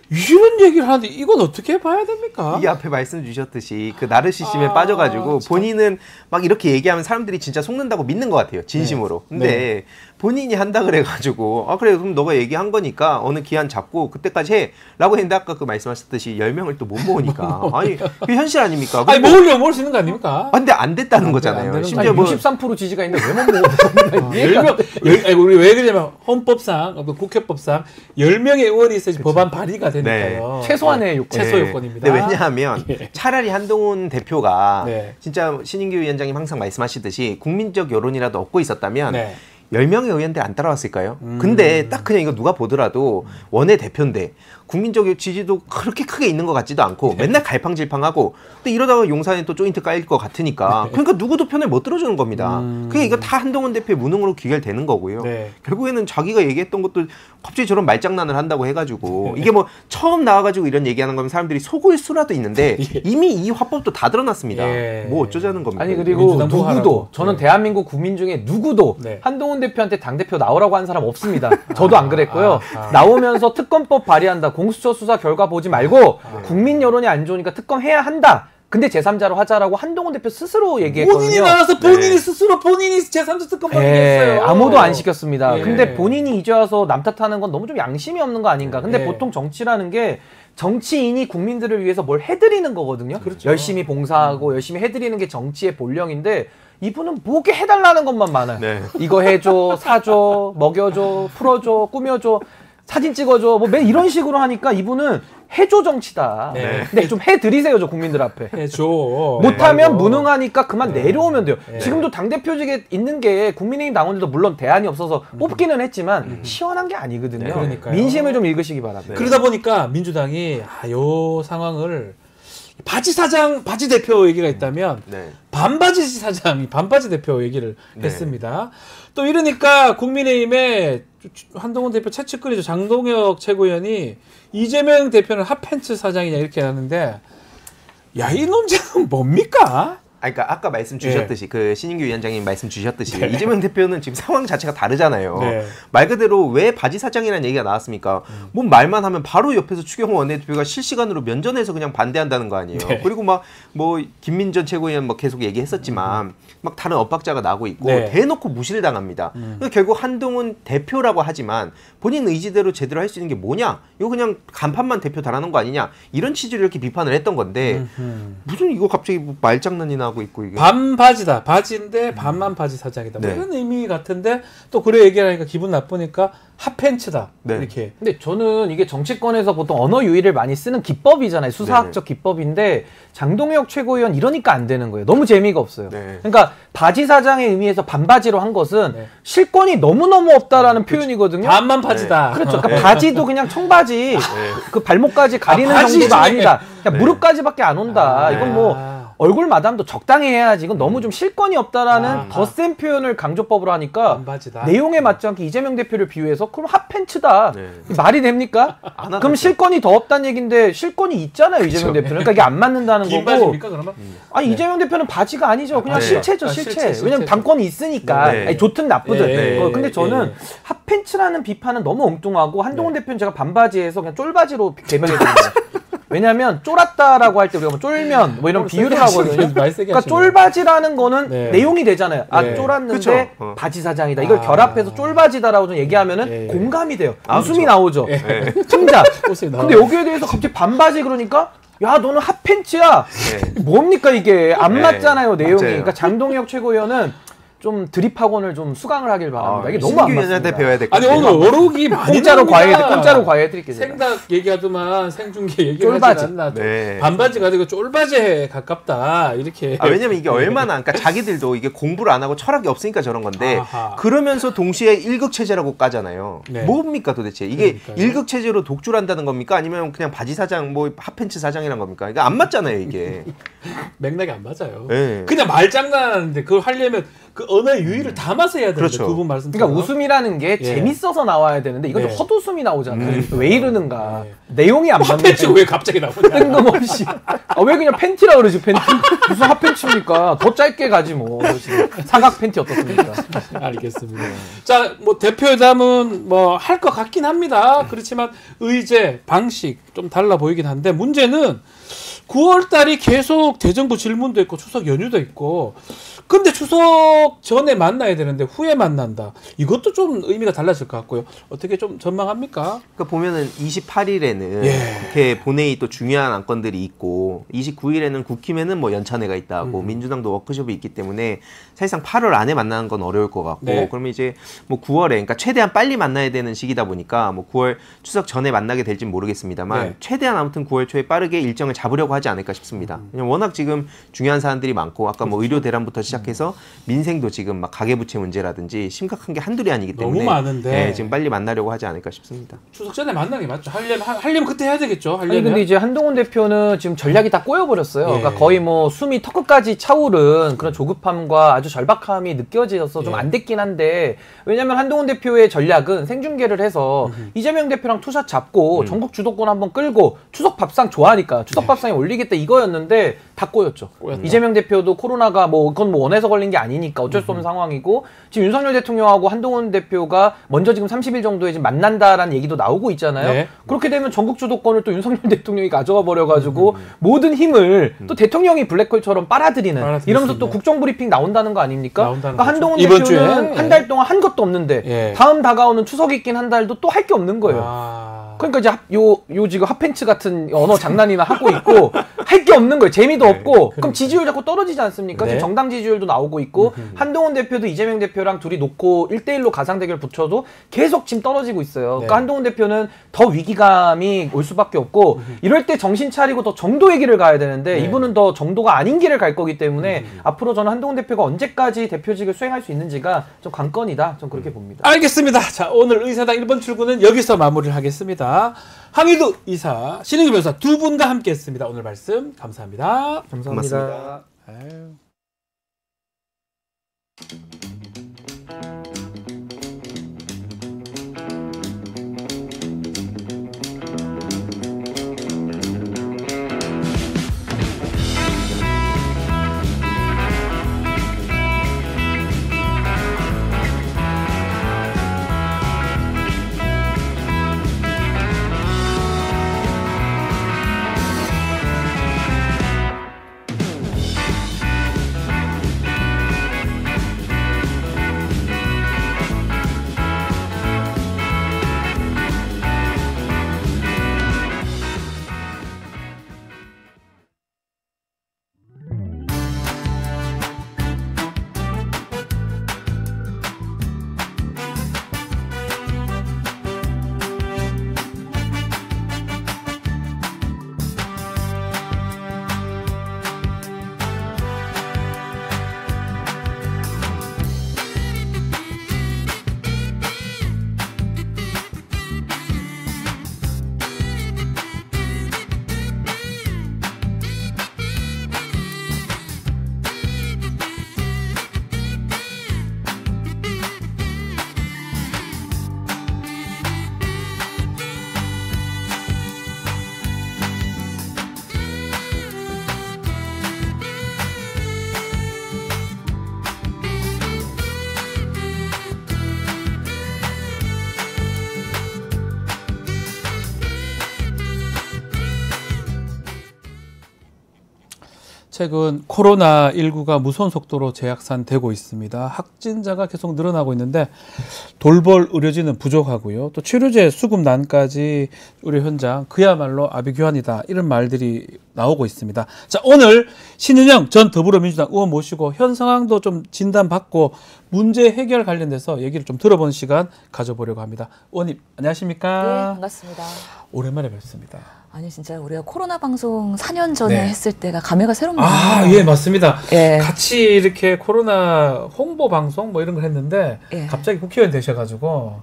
이런 얘기를 하는데 이건 어떻게 봐야 됩니까? 이 앞에 말씀 주셨듯이 그 나르시즘에 빠져가지고 참. 본인은 막 이렇게 얘기하면 사람들이 진짜 속는다고 믿는 것 같아요. 진심으로. 네. 근데 본인이 한다 그래가지고 그래 그럼 너가 얘기한 거니까 어느 기한 잡고 그때까지 해 라고 했는데 아까 그 말씀하셨듯이 10명을 또 못 모으니까 아니 그게 현실 아닙니까? 아니 모으려면 모을 수 있는 거 아닙니까? 근데 안 됐다는 안 거잖아요. 되는 심지어 아니, 뭐 63% 지지가 있는데 왜 못 먹어? 이해가 10명, 우리 왜 그러냐면 헌법상, 국회법상 10명의 의원이 있어야지 법안 발의가 되니까요. 최소한의 요건. 최소 네. 요건입니다. 근데 왜냐하면 차라리 한동훈 대표가 네. 진짜 신인규 위원장님 항상 말씀하시듯이 국민적 여론이라도 얻고 있었다면 네. 10명의 의원들 안 따라왔을까요? 근데 딱 그냥 이거 누가 보더라도 원내 대표인데 국민적 지지도 그렇게 크게 있는 것 같지도 않고 맨날 갈팡질팡하고 근데 이러다가 용산에 또 조인트 까일 것 같으니까 그러니까 누구도 편을 못 들어주는 겁니다. 그게 이거 다 한동훈 대표의 무능으로 귀결되는 거고요. 네. 결국에는 자기가 얘기했던 것도 갑자기 저런 말장난을 한다고 해가지고 이게 뭐 처음 나와가지고 이런 얘기하는 거면 사람들이 속을 수라도 있는데 이미 이 화법도 다 드러났습니다. 예. 뭐 어쩌자는 겁니까? 아니 그리고 민주당 누구도 보하라고. 저는 네. 대한민국 국민 중에 누구도 네. 한동훈 대표한테 당대표 나오라고 한 사람 없습니다. 저도 안 그랬고요. 아. 나오면서 특검법 발의한다. 공수처 수사 결과 보지 말고 국민 여론이 안 좋으니까 특검해야 한다. 근데 제3자로 하자라고 한동훈 대표 스스로 얘기했거든요. 본인이 나와서 본인이 네. 스스로 본인이 제3자 특검 예, 발의했어요. 아무도 안 시켰습니다. 예. 근데 본인이 이제 와서 남 탓하는 건 너무 좀 양심이 없는 거 아닌가. 근데 예. 보통 정치라는 게 정치인이 국민들을 위해서 뭘 해드리는 거거든요. 그렇죠. 열심히 봉사하고 열심히 해드리는 게 정치의 본령인데 이분은 뭐게 해달라는 것만 많아요. 네. 이거 해줘, 사줘, 먹여줘, 풀어줘, 꾸며줘, 사진 찍어줘, 뭐 매일 이런 식으로 하니까 이분은 해줘 정치다. 네. 근데 좀 해드리세요, 저 국민들 앞에. 해줘. 못하면 네. 무능하니까 그만 내려오면 돼요. 네. 지금도 당대표직에 있는 게 국민의힘 당원들도 물론 대안이 없어서 뽑기는 했지만 시원한 게 아니거든요. 네, 그러니까요. 민심을 좀 읽으시기 바랍니다. 그러다 보니까 민주당이 요 상황을 바지 사장, 바지 대표 얘기가 있다면 네. 반바지 사장이 반바지 대표 얘기를 네. 했습니다. 또 이러니까 국민의힘의 한동훈 대표 채찍거리죠. 장동혁 최고위원이 이재명 대표는 핫팬츠 사장이냐 이렇게 하는데 야, 이 논쟁은 뭡니까? 그러니까 아까 말씀 주셨듯이 그 신인규 위원장님 말씀 주셨듯이 이재명 대표는 지금 상황 자체가 다르잖아요. 네. 말 그대로 왜 바지 사장이라는 얘기가 나왔습니까? 뭔 말만 하면 바로 옆에서 추경호 원내대표가 실시간으로 면전에서 그냥 반대한다는 거 아니에요. 네. 그리고 막 뭐 김민전 최고위원 뭐 계속 얘기했었지만 막 다른 엇박자가 나고 있고 네. 대놓고 무시를 당합니다. 그래서 결국 한동훈 대표라고 하지만 본인 의지대로 제대로 할 수 있는 게 뭐냐? 이거 그냥 간판만 대표 달아놓은 거 아니냐? 이런 취지로 이렇게 비판을 했던 건데 무슨 이거 갑자기 뭐 말장난이나 하고 있고 이게. 반바지다. 바지인데 반만 바지 사장이다. 뭐 네. 이런 의미 같은데 또 그래 얘기하니까 기분 나쁘니까 핫팬츠다. 네. 이렇게. 근데 저는 이게 정치권에서 보통 언어 유희를 많이 쓰는 기법이잖아요. 수사학적 기법인데 장동혁 최고위원 이러니까 안 되는 거예요. 너무 재미가 없어요. 네. 그러니까 바지 사장의 의미에서 반바지로 한 것은 네. 실권이 너무너무 없다라는 표현이거든요. 반만 바지다. 그렇죠. 그러니까 바지도 그냥 청바지 그 발목까지 가리는 바지 정도가 중에. 아니다. 그냥 무릎까지밖에 안 온다. 이건 뭐 아. 얼굴 마담도 적당히 해야지. 이건 너무 좀 실권이 없다라는 더 센 표현을 강조법으로 하니까 반바지다. 내용에 맞지 않게 이재명 대표를 비유해서 그럼 핫팬츠다. 네. 말이 됩니까? 안 하죠. 그럼 실권이 더 없다는 얘기인데 실권이 있잖아요. 이재명 대표는. 그러니까 이게 안 맞는다는 긴 거고. 바지입니까 그러면? 아니 이재명 대표는 바지가 아니죠. 그냥 네. 실체죠, 아, 실체. 실체. 왜냐면 당권이 있으니까. 네. 아니, 좋든 나쁘든. 네. 근데 저는 네. 핫팬츠라는 비판은 너무 엉뚱하고 한동훈 대표는 제가 반바지에서 그냥 쫄바지로 개명해드립니다. 왜냐면 쫄았다라고 할 때 우리가 뭐 쫄면 뭐 이런 비유를 하거든요. 말 세게 그러니까 하시네요. 쫄바지라는 거는 네. 내용이 되잖아요. 아 네. 쫄았는데 그쵸. 어. 바지 사장이다. 이걸 아. 결합해서 쫄바지다라고 좀 얘기하면은 네. 공감이 돼요. 아, 웃음이 그쵸. 나오죠. 네. 승자. 웃음이 근데 여기에 대해서 갑자기 반바지 그러니까 야 너는 핫팬츠야. 네. 뭡니까 이게 안 네. 맞잖아요 내용이. 맞아요. 그러니까 장동혁 최고위원은 좀 드립학원을 좀 수강을 하길 바랍니다. 이게 너무 안 신규 맞습니다. 위원장한테 배워야 될 것 아니 같아요. 오늘 어록이 많이 공짜로 나옵니다. 공짜로 과외해드릴게요. 제가. 생닭 얘기하더만 생중계 얘기를 쫄바지. 하지 않나. 네. 반바지가 아니고 쫄바지에 가깝다. 이렇게. 왜냐면 이게 얼마나 그러니까 자기들도 이게 공부를 안 하고 철학이 없으니까 저런 건데 아하. 그러면서 동시에 일극 체제라고 까잖아요. 네. 뭡니까 도대체 이게 그러니까요. 일극 체제로 독주를 한다는 겁니까? 아니면 그냥 바지 사장 뭐 핫팬츠 사장이란 겁니까? 이게 안 맞잖아요 이게. 맥락이 안 맞아요. 네. 그냥 말장난하는데 그걸 하려면 그 언어의 유의를 담아서 해야 되는데 그렇죠. 그분 말씀. 그러니까 웃음이라는 게 예. 재밌어서 나와야 되는데 이건 네. 좀 헛웃음이 나오잖아요. 왜 이러는가. 네. 내용이 안 맞는 핫팬츠 왜 갑자기 나오냐? 뜬금없이. 왜 그냥 팬티라 그러지 팬티. 무슨 핫팬츠입니까? 더 짧게 가지 뭐. 사각 팬티 어떻습니까? 알겠습니다. 자, 뭐 대표회담은 뭐 할 것 같긴 합니다. 그렇지만 의제, 방식 좀 달라 보이긴 한데 문제는 9월 달이 계속 대정부 질문도 있고 추석 연휴도 있고 근데 추석 전에 만나야 되는데 후에 만난다. 이것도 좀 의미가 달라질 것 같고요. 어떻게 좀 전망합니까? 그러니까 보면은 28일에는 예. 국회 본회의 또 중요한 안건들이 있고 29일에는 국힘에는 뭐 연찬회가 있다 하고 민주당도 워크숍이 있기 때문에 사실상 8월 안에 만나는 건 어려울 것 같고 네. 그러면 이제 뭐 9월에 그러니까 최대한 빨리 만나야 되는 시기다 보니까 뭐 9월 추석 전에 만나게 될지는 모르겠습니다만 네. 최대한 아무튼 9월 초에 빠르게 일정을 잡으려고 하지 않을까 싶습니다. 왜냐면 워낙 지금 중요한 사안들이 많고 아까 뭐 의료 대란부터 시작해서 민생도 지금 막 가계부채 문제라든지 심각한 게 한둘이 아니기 때문에 너무 많은데. 네, 지금 빨리 만나려고 하지 않을까 싶습니다. 추석 전에 만나는 게 맞죠. 하려면 그때 해야 되겠죠. 아니 하려면. 근데 이제 한동훈 대표는 지금 전략이 다 꼬여버렸어요. 예. 그러니까 거의 뭐 숨이 턱끝까지 차오른 그런 조급함과 아주 절박함이 느껴져서 좀 예. 안 됐긴 한데 왜냐면 한동훈 대표의 전략은 생중계를 해서 이재명 대표랑 투샷 잡고 전국 주도권 한번 끌고 추석 밥상 좋아하니까 추석 밥상에 올리겠다 이거였는데 다 꼬였죠. 꼬였다. 이재명 대표도 코로나가 뭐 그건 뭐 원해서 걸린 게 아니니까 어쩔 수 없는 상황이고 지금 윤석열 대통령하고 한동훈 대표가 먼저 지금 30일 정도에 지금 만난다라는 얘기도 나오고 있잖아요. 네. 그렇게 되면 전국 주도권을 또 윤석열 대통령이 가져가 버려가지고 모든 힘을 또 대통령이 블랙홀처럼 빨아들이는 빨아들일 이러면서 수 또 있는. 국정 브리핑 나온다는 거 아닙니까? 나온다는 그러니까 거죠. 한동훈 이번 대표는 주에. 한 달 동안 한 것도 없는데 예. 다음 다가오는 추석 있긴 한 달도 또 할 게 없는 거예요. 아. 그러니까 이제 요 지금 핫팬츠 같은 언어 장난이나 하고 있고 할 게 없는 거예요. 재미도 네, 없고 그러니까. 그럼 지지율 자꾸 떨어지지 않습니까? 네. 지금 정당 지지율도 나오고 있고 한동훈 대표도 이재명 대표랑 둘이 놓고 1대1로 가상 대결 붙여도 계속 지금 떨어지고 있어요. 네. 그러니까 한동훈 대표는 더 위기감이 올 수밖에 없고 이럴 때 정신 차리고 더 정도의 길을 가야 되는데 네. 이분은 더 정도가 아닌 길을 갈 거기 때문에 앞으로 저는 한동훈 대표가 언제까지 대표직을 수행할 수 있는지가 좀 관건이다. 좀 그렇게 봅니다. 알겠습니다. 자, 오늘 의사당 1번 출구는 여기서 마무리를 하겠습니다. 황희두 이사, 신은규 변호사 두 분과 함께했습니다. 오늘 말씀 감사합니다. 고맙습니다. 아유. 최근 코로나19가 무서운 속도로 재확산되고 있습니다. 확진자가 계속 늘어나고 있는데 돌볼 의료진은 부족하고요. 또 치료제 수급난까지 우리 현장 그야말로 아비규환이다 이런 말들이 나오고 있습니다. 자, 오늘 신은영 전 더불어민주당 의원 모시고 현 상황도 좀 진단받고 문제 해결 관련돼서 얘기를 좀 들어보는 시간 가져보려고 합니다. 의원님 안녕하십니까? 네, 반갑습니다. 오랜만에 뵙습니다. 아니 진짜 우리가 코로나 방송 4년 전에 네. 했을 때가 감회가 새롭네요. 아, 예, 맞습니다. 예. 같이 이렇게 코로나 홍보 방송 뭐 이런 걸 했는데 예. 갑자기 국회의원 되셔가지고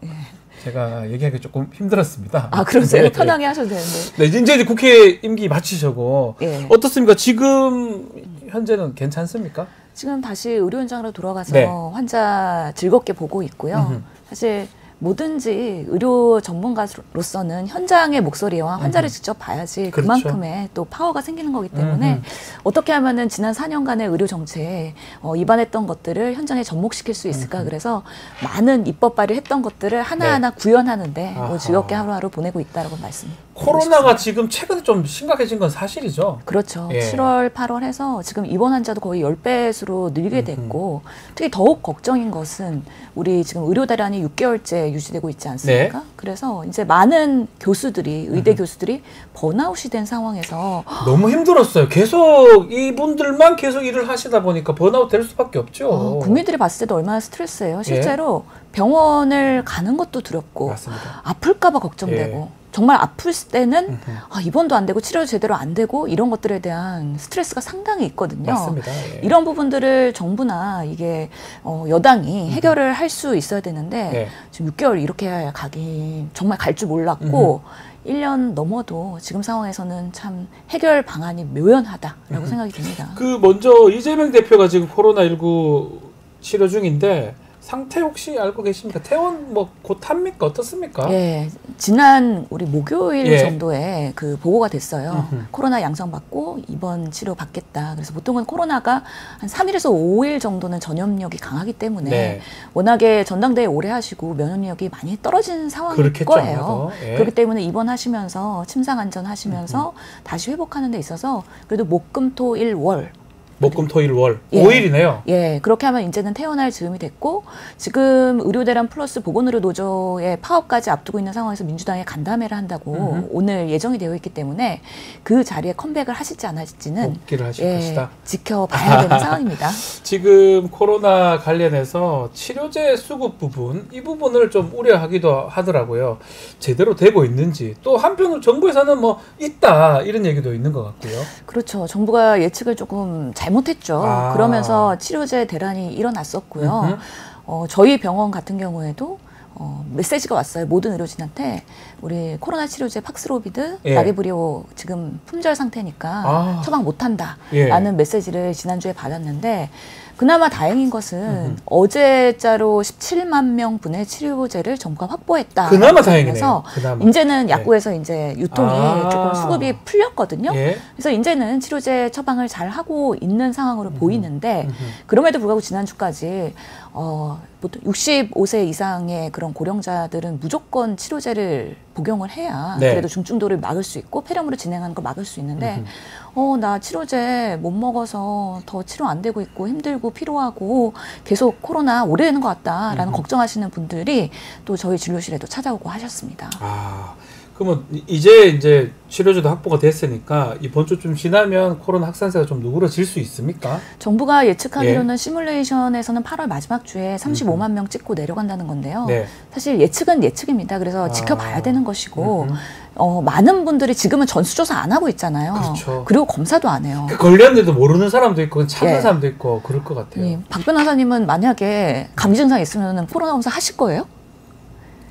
제가 얘기하기 조금 힘들었습니다. 아, 그러세요? 네. 편하게 하셔도 되는데. 네, 이제 국회 임기 마치셔고 예. 어떻습니까? 지금 현재는 괜찮습니까? 지금 다시 의료 현장으로 돌아가서 네. 환자 즐겁게 보고 있고요. 사실 뭐든지 의료 전문가로서는 현장의 목소리와 환자를 직접 봐야지 그렇죠. 그만큼의 또 파워가 생기는 거기 때문에 어떻게 하면은 지난 4년간의 의료 정책 입안했던 것들을 현장에 접목시킬 수 있을까. 그래서 많은 입법 발의했던 것들을 하나하나 구현하는데 아하. 즐겁게 하루하루 보내고 있다라고 말씀드리고 코로나가 싶습니다. 지금 최근에 좀 심각해진 건 사실이죠. 그렇죠. 예. 7월, 8월 해서 지금 입원 환자도 거의 10배수로 늘게 됐고 특히 더욱 걱정인 것은 우리 지금 의료 대란이 6개월째 유지되고 있지 않습니까? 네. 그래서 이제 많은 교수들이 의대 교수들이 번아웃이 된 상황에서 너무 힘들었어요. 계속 이분들만 계속 일을 하시다 보니까 번아웃 될 수밖에 없죠. 국민들이 봤을 때도 얼마나 스트레스예요. 실제로 병원을 가는 것도 두렵고 맞습니다. 아플까 봐 걱정되고 정말 아플 때는 입원도 안 되고 치료 제대로 안 되고 이런 것들에 대한 스트레스가 상당히 있거든요. 맞습니다. 예. 이런 부분들을 정부나 이게 여당이 해결을 할 수 있어야 되는데 예. 지금 6개월 이렇게 가기 정말 갈 줄 몰랐고 1년 넘어도 지금 상황에서는 참 해결 방안이 묘연하다라고 생각이 듭니다. 그 먼저 이재명 대표가 지금 코로나19 치료 중인데 상태 혹시 알고 계십니까? 퇴원 뭐 곧 합니까? 어떻습니까? 예, 지난 우리 목요일 예. 정도에 그 보고가 됐어요. 코로나 양성 받고 입원 치료 받겠다. 그래서 보통은 코로나가 한 3일에서 5일 정도는 전염력이 강하기 때문에 네. 워낙에 전당대회 오래 하시고 면역력이 많이 떨어진 상황일 그렇겠죠, 거예요. 아마도. 예. 그렇기 때문에 입원하시면서 침상 안전하시면서 다시 회복하는 데 있어서 그래도 목, 금, 토, 일, 월 목금토일월 예. 5일이네요. 예, 그렇게 하면 이제는 퇴원할 즈음이 됐고 지금 의료대란 플러스 보건의료 노조의 파업까지 앞두고 있는 상황에서 민주당이 간담회를 한다고 오늘 예정이 되어 있기 때문에 그 자리에 컴백을 하실지 안 하실지는 복귀를 하실 것이다. 지켜봐야 되는 상황입니다. 지금 코로나 관련해서 치료제 수급 부분 이 부분을 좀 우려하기도 하더라고요. 제대로 되고 있는지 또 한편으로 정부에서는 뭐 있다 이런 얘기도 있는 것 같고요. 그렇죠. 정부가 예측을 조금 잘못했죠. 그러면서 치료제 대란이 일어났었고요. 저희 병원 같은 경우에도 메시지가 왔어요. 모든 의료진한테 우리 코로나 치료제 팍스로비드, 예. 라게브리오 지금 품절 상태니까 처방 못한다 라는 메시지를 지난주에 받았는데 그나마 다행인 것은 어제자로 17만 명 분의 치료제를 정부가 확보했다. 그나마 다행이네요. 그나마. 이제는 약국에서 이제 유통이 조금 수급이 풀렸거든요. 예. 그래서 이제는 치료제 처방을 잘 하고 있는 상황으로 보이는데 그럼에도 불구하고 지난주까지 보통 65세 이상의 그런 고령자들은 무조건 치료제를 복용을 해야 네. 그래도 중증도를 막을 수 있고 폐렴으로 진행하는 거 막을 수 있는데 나 치료제 못 먹어서 더 치료 안 되고 있고 힘들고 피로하고 계속 코로나 오래되는 것 같다라는 걱정하시는 분들이 또 저희 진료실에도 찾아오고 하셨습니다. 그러면 이제 치료제도 확보가 됐으니까 이번 주쯤 지나면 코로나 확산세가 좀 누그러질 수 있습니까? 정부가 예측하기로는 시뮬레이션에서는 8월 마지막 주에 35만 명 찍고 내려간다는 건데요. 네. 사실 예측은 예측입니다. 그래서 지켜봐야 되는 것이고 많은 분들이 지금은 전수조사 안 하고 있잖아요. 그렇죠. 그리고 검사도 안 해요. 걸렸는데도 모르는 사람도 있고 찾는 예. 사람도 있고 그럴 것 같아요. 예. 박 변호사님은 만약에 감기 증상 있으면 코로나 검사 하실 거예요?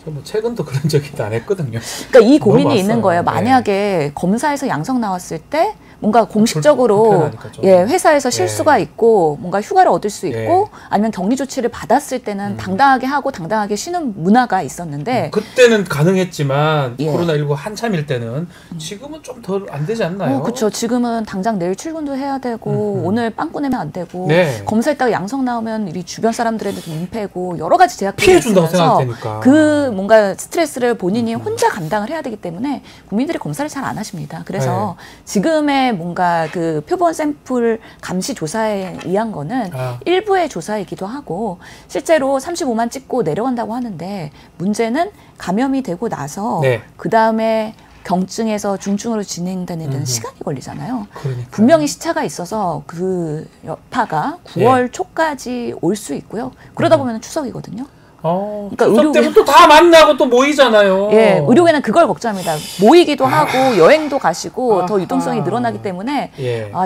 저 뭐 최근도 그런 적이 안 했거든요. 그러니까 이 고민이 넘어왔어요. 있는 거예요. 만약에 검사에서 양성 나왔을 때 뭔가 공식적으로 불편하니까 좀. 회사에서 실수가 있고 뭔가 휴가를 얻을 수 예. 있고 아니면 격리 조치를 받았을 때는 당당하게 하고 당당하게 쉬는 문화가 있었는데 그때는 가능했지만 예. 코로나19 한참일 때는 지금은 좀 덜 안 되지 않나요? 그렇죠. 지금은 당장 내일 출근도 해야 되고 오늘 빵꾸 내면 안 되고 네. 검사했다가 양성 나오면 우리 주변 사람들에도 민폐고 여러 가지 제약들이 피해 준다고 있으면서 생각할 테니까. 그 뭔가 스트레스를 본인이 혼자 감당을 해야 되기 때문에 국민들이 검사를 잘 안 하십니다. 그래서 지금의 뭔가 그 표본 샘플 감시 조사에 의한 거는 일부의 조사이기도 하고 실제로 35만 찍고 내려간다고 하는데 문제는 감염이 되고 나서 그 다음에 경증에서 중증으로 진행되는 데는 시간이 걸리잖아요. 그러니까요. 분명히 시차가 있어서 그 여파가 9월 초까지 올 수 있고요. 그러다 보면 추석이거든요. 그러니까 추석 때면 또 다 만나고 또 모이잖아요. 예, 의료계는 그걸 걱정합니다. 모이기도 하고 여행도 가시고 더 유동성이 늘어나기 때문에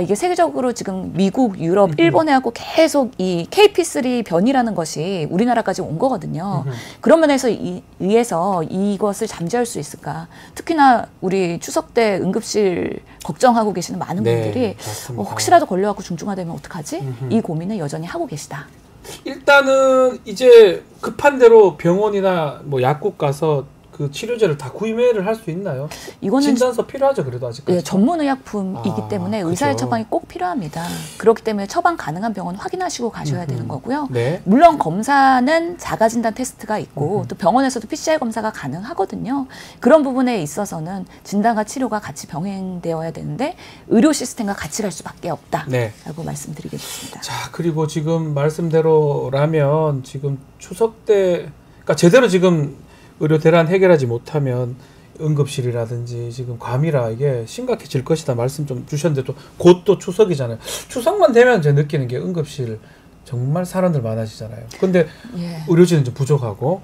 이게 세계적으로 지금 미국, 유럽, 일본하고 계속 이 KP3 변이라는 것이 우리나라까지 온 거거든요. 그런 면에서 의해서 이것을 잠재울 수 있을까? 특히나 우리 추석 때 응급실 걱정하고 계시는 많은 분들이 혹시라도 걸려갖고 중증화되면 어떡하지? 이 고민을 여전히 하고 계시다. 일단은 이제 급한 대로 병원이나 뭐 약국 가서 그 치료제를 다 구매를 할 수 있나요? 이거는 진단서 필요하죠, 그래도 아직까지. 예, 전문의약품이기 때문에 의사의 처방이 꼭 필요합니다. 그렇기 때문에 처방 가능한 병원 확인하시고 가셔야 되는 거고요. 물론 검사는 자가진단 테스트가 있고 또 병원에서도 PCR 검사가 가능하거든요. 그런 부분에 있어서는 진단과 치료가 같이 병행되어야 되는데 의료 시스템과 같이 갈 수밖에 없다라고 말씀드리겠습니다. 자, 그리고 지금 말씀대로라면 지금 추석 때 그러니까 제대로 지금 의료 대란 해결하지 못하면 응급실이라든지 지금 과밀화 이게 심각해질 것이다 말씀 좀 주셨는데 또 곧 또 추석이잖아요. 추석만 되면 제가 느끼는 게 응급실 정말 사람들 많아지잖아요. 근데 의료진은 좀 부족하고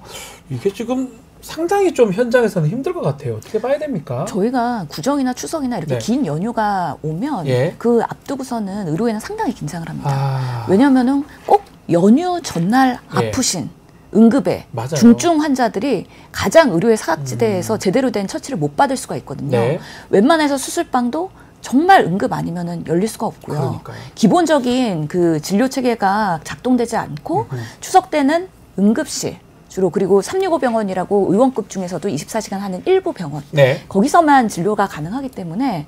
이게 지금 상당히 좀 현장에서는 힘들 것 같아요. 어떻게 봐야 됩니까? 저희가 구정이나 추석이나 이렇게 긴 연휴가 오면 그 앞두고서는 의료에는 상당히 긴장을 합니다. 왜냐하면은 꼭 연휴 전날 아프신 응급에 중증 환자들이 가장 의료의 사각지대에서 제대로 된 처치를 못 받을 수가 있거든요. 웬만해서 수술방도 정말 응급 아니면은 열릴 수가 없고요. 그러니까요. 기본적인 그 진료 체계가 작동되지 않고 추석 때는 응급실 주로 그리고 365 병원이라고 의원급 중에서도 24시간 하는 일부 병원 거기서만 진료가 가능하기 때문에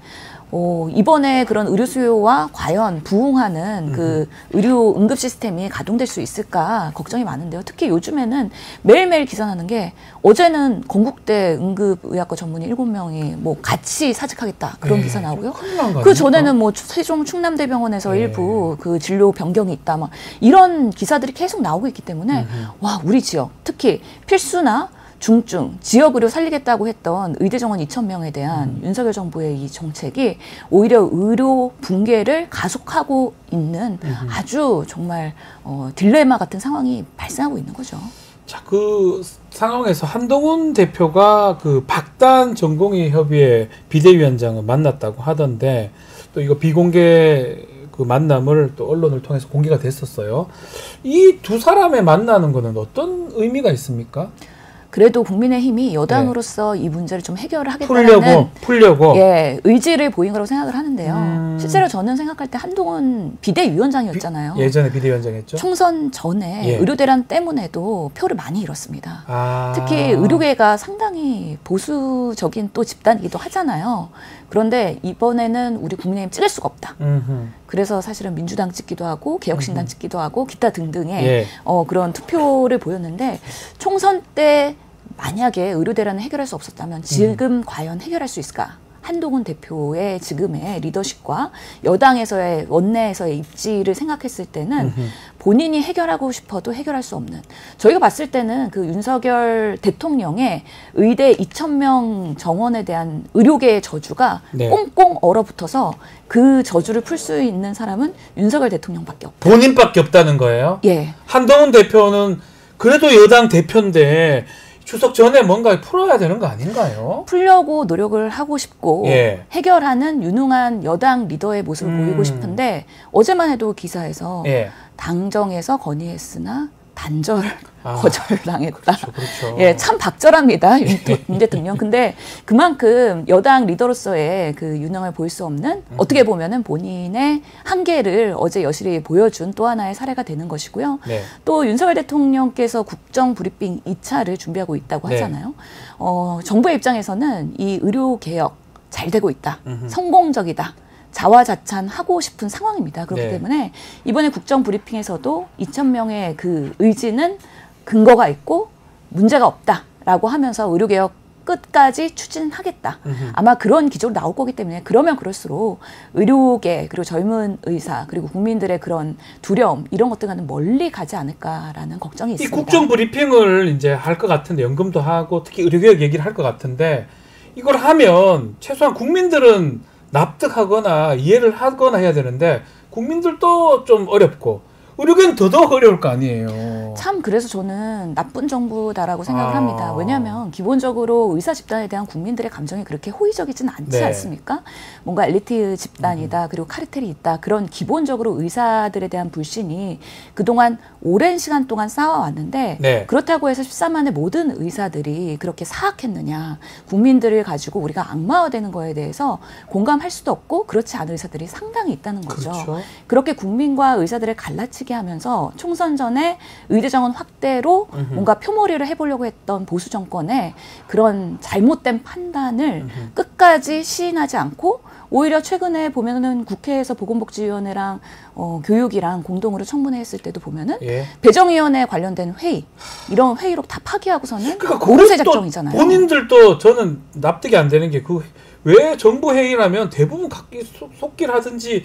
이번에 그런 의료 수요와 과연 부응하는 그 의료 응급 시스템이 가동될 수 있을까 걱정이 많은데요. 특히 요즘에는 매일매일 기사 나는 게 어제는 건국대 응급의학과 전문의 7명이 뭐 같이 사직하겠다 그런 기사 나오고요. 그 전에는 뭐 세종 충남대병원에서 일부 그 진료 변경이 있다 막 이런 기사들이 계속 나오고 있기 때문에 와 우리 지역 특히 필수나 중증, 지역의료 살리겠다고 했던 의대 정원 2,000명에 대한 윤석열 정부의 이 정책이 오히려 의료 붕괴를 가속하고 있는 아주 정말 딜레마 같은 상황이 발생하고 있는 거죠. 자, 그 상황에서 한동훈 대표가 그 박단 전공의 협의회 비대위원장을 만났다고 하던데 또 이거 비공개 그 만남을 또 언론을 통해서 공개가 됐었어요. 이 두 사람의 만나는 거는 어떤 의미가 있습니까? 그래도 국민의힘이 여당으로서 이 문제를 좀 해결을 하겠다는 풀려고 예, 의지를 보인 거라고 생각을 하는데요. 실제로 저는 생각할 때 한동훈 비대위원장이었잖아요. 예전에 비대위원장했죠. 총선 전에 의료대란 때문에도 표를 많이 잃었습니다. 특히 의료계가 상당히 보수적인 또 집단이기도 하잖아요. 그런데 이번에는 우리 국민의힘 찍을 수가 없다. 그래서 사실은 민주당 찍기도 하고 개혁신당 찍기도 하고 기타 등등의 그런 투표를 보였는데 총선 때 만약에 의료대란을 해결할 수 없었다면 지금 과연 해결할 수 있을까? 한동훈 대표의 지금의 리더십과 여당에서의 원내에서의 입지를 생각했을 때는 본인이 해결하고 싶어도 해결할 수 없는 저희가 봤을 때는 그 윤석열 대통령의 의대 2,000명 정원에 대한 의료계의 저주가 꽁꽁 얼어붙어서 그 저주를 풀 수 있는 사람은 윤석열 대통령밖에 없다. 본인밖에 없다는 거예요? 예. 한동훈 대표는 그래도 여당 대표인데 추석 전에 뭔가 풀어야 되는 거 아닌가요? 풀려고 노력을 하고 싶고 해결하는 유능한 여당 리더의 모습을 보이고 싶은데 어제만 해도 기사에서 당정에서 건의했으나 단절 거절당했다. 그렇죠. 예, 참 박절합니다. 윤 대통령. 근데 그만큼 여당 리더로서의 그 유능을 보일 수 없는 어떻게 보면은 본인의 한계를 어제 여실히 보여준 또 하나의 사례가 되는 것이고요. 또 윤석열 대통령께서 국정 브리핑 2차를 준비하고 있다고 하잖아요. 정부의 입장에서는 이 의료 개혁 잘 되고 있다. 성공적이다. 자화자찬하고 싶은 상황입니다. 그렇기 때문에 이번에 국정 브리핑에서도 2,000명의 그 의지는 근거가 있고 문제가 없다라고 하면서 의료개혁 끝까지 추진하겠다. 아마 그런 기조로 나올 거기 때문에 그러면 그럴수록 의료계 그리고 젊은 의사 그리고 국민들의 그런 두려움 이런 것들과는 멀리 가지 않을까라는 걱정이 있습니다. 이 국정 브리핑을 이제 할 것 같은데 연금도 하고 특히 의료개혁 얘기를 할 것 같은데 이걸 하면 최소한 국민들은 납득하거나 이해를 하거나 해야 되는데 국민들도 좀 어렵고 의료계는 더더욱 어려울 거 아니에요. 참 그래서 저는 나쁜 정부다라고 생각을 합니다. 왜냐하면 기본적으로 의사 집단에 대한 국민들의 감정이 그렇게 호의적이진 않지 않습니까? 뭔가 엘리트 집단이다 그리고 카르텔이 있다 그런 기본적으로 의사들에 대한 불신이 그동안 오랜 시간 동안 쌓아왔는데 그렇다고 해서 13만의 모든 의사들이 그렇게 사악했느냐 국민들을 가지고 우리가 악마화되는 거에 대해서 공감할 수도 없고 그렇지 않은 의사들이 상당히 있다는 거죠. 그렇게 국민과 의사들을 갈라치게 하면서 총선 전에 의대 정원 확대로 뭔가 표몰이를 해보려고 했던 보수 정권의 그런 잘못된 판단을 끝까지 시인하지 않고 오히려 최근에 보면은 국회에서 보건복지위원회랑 교육이랑 공동으로 청문회 했을 때도 보면은 배정위원회 관련된 회의 이런 회의록 다 파기하고서는 고르쇠 작정이잖아요. 본인들도 저는 납득이 안 되는 게 그 왜 정부 회의라면 대부분 각기 속기를 하든지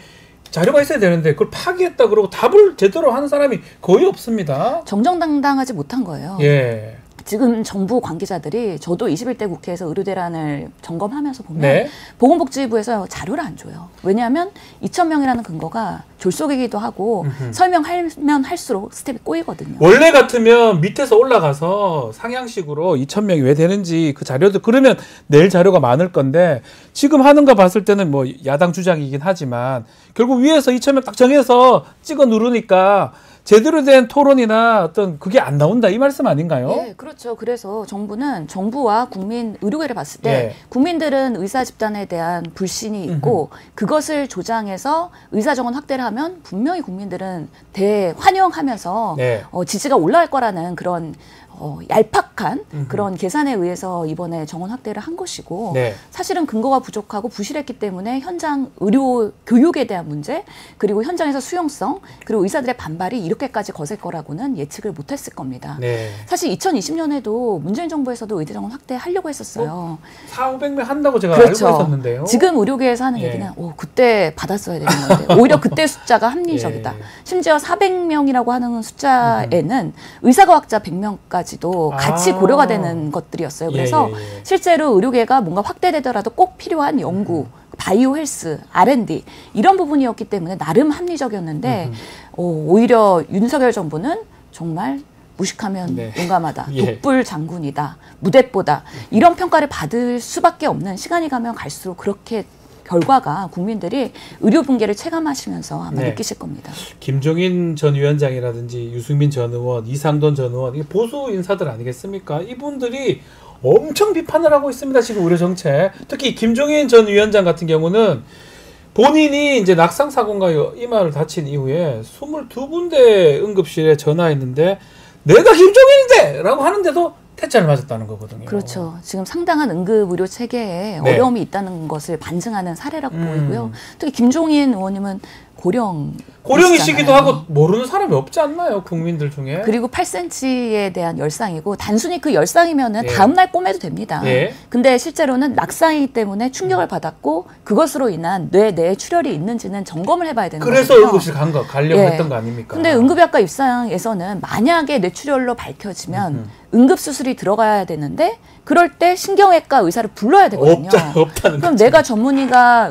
자료가 있어야 되는데 그걸 파기했다 그러고 답을 제대로 하는 사람이 거의 없습니다. 정정당당하지 못한 거예요. 지금 정부 관계자들이 저도 21대 국회에서 의료대란을 점검하면서 보면 보건복지부에서 자료를 안 줘요. 왜냐하면 2,000명이라는 근거가 졸속이기도 하고 설명하면 할수록 스텝이 꼬이거든요. 원래 같으면 밑에서 올라가서 상향식으로 2,000명이 왜 되는지 그 자료도 그러면 낼 자료가 많을 건데 지금 하는 거 봤을 때는 뭐 야당 주장이긴 하지만 결국 위에서 2,000명 딱 정해서 찍어 누르니까 제대로 된 토론이나 어떤 그게 안 나온다 이 말씀 아닌가요? 네, 그렇죠. 그래서 정부는 정부와 국민 의료계를 봤을 때 국민들은 의사 집단에 대한 불신이 있고 그것을 조장해서 의사 정원 확대를 하면 분명히 국민들은 대환영하면서 지지가 올라갈 거라는 그런 얄팍한 그런 계산에 의해서 이번에 정원 확대를 한 것이고 네. 사실은 근거가 부족하고 부실했기 때문에 현장 의료 교육에 대한 문제 그리고 현장에서 수용성 그리고 의사들의 반발이 이렇게까지 거셀 거라고는 예측을 못했을 겁니다. 네. 사실 2020년에도 문재인 정부에서도 의대 정원 확대하려고 했었어요. 400~500명 한다고 제가 그렇죠. 알고 있었는데요. 지금 의료계에서 하는 예. 얘기는 그때 받았어야 되는 건데 오히려 그때 숫자가 합리적이다. 예. 심지어 400명이라고 하는 숫자에는 의사과학자 100명까지도 같이 고려가 되는 것들이었어요. 그래서 예. 실제로 의료계가 뭔가 확대되더라도 꼭 필요한 연구, 바이오 헬스, R&D 이런 부분이었기 때문에 나름 합리적이었는데 오히려 윤석열 정부는 정말 무식하면 네. 용감하다. 예. 독불 장군이다. 무대뽀다. 이런 평가를 받을 수밖에 없는 시간이 가면 갈수록 그렇게 결과가 국민들이 의료 붕괴를 체감하시면서 아마 네. 느끼실 겁니다. 김종인 전 위원장이라든지 유승민 전 의원, 이상돈 전 의원, 이게 보수 인사들 아니겠습니까? 이분들이 엄청 비판을 하고 있습니다. 지금 의료 정책. 특히 김종인 전 위원장 같은 경우는 본인이 이제 낙상 사고인가 이마를 다친 이후에 22군데 응급실에 전화했는데 내가 김종인인데! 라고 하는데도 퇴짜를 맞았다는 거거든요. 그렇죠. 지금 상당한 응급 의료 체계에 네. 어려움이 있다는 것을 반증하는 사례라고 보이고요. 특히 김종인 의원님은 고령이시기도 하고 모르는 사람이 없지 않나요? 국민들 중에. 그리고 8cm에 대한 열상이고 단순히 그 열상이면은 예. 다음날 꼬매도 됩니다. 예. 근데 실제로는 낙상이기 때문에 충격을 받았고 그것으로 인한 뇌 내에 출혈이 있는지는 점검을 해봐야 되는 그래서 거거든요. 응급실 가려고 예. 했던 거 아닙니까? 근데 응급의학과 입상에서는 만약에 뇌출혈로 밝혀지면 응급수술이 들어가야 되는데 그럴 때 신경외과 의사를 불러야 되거든요. 없다는 그럼 거죠. 내가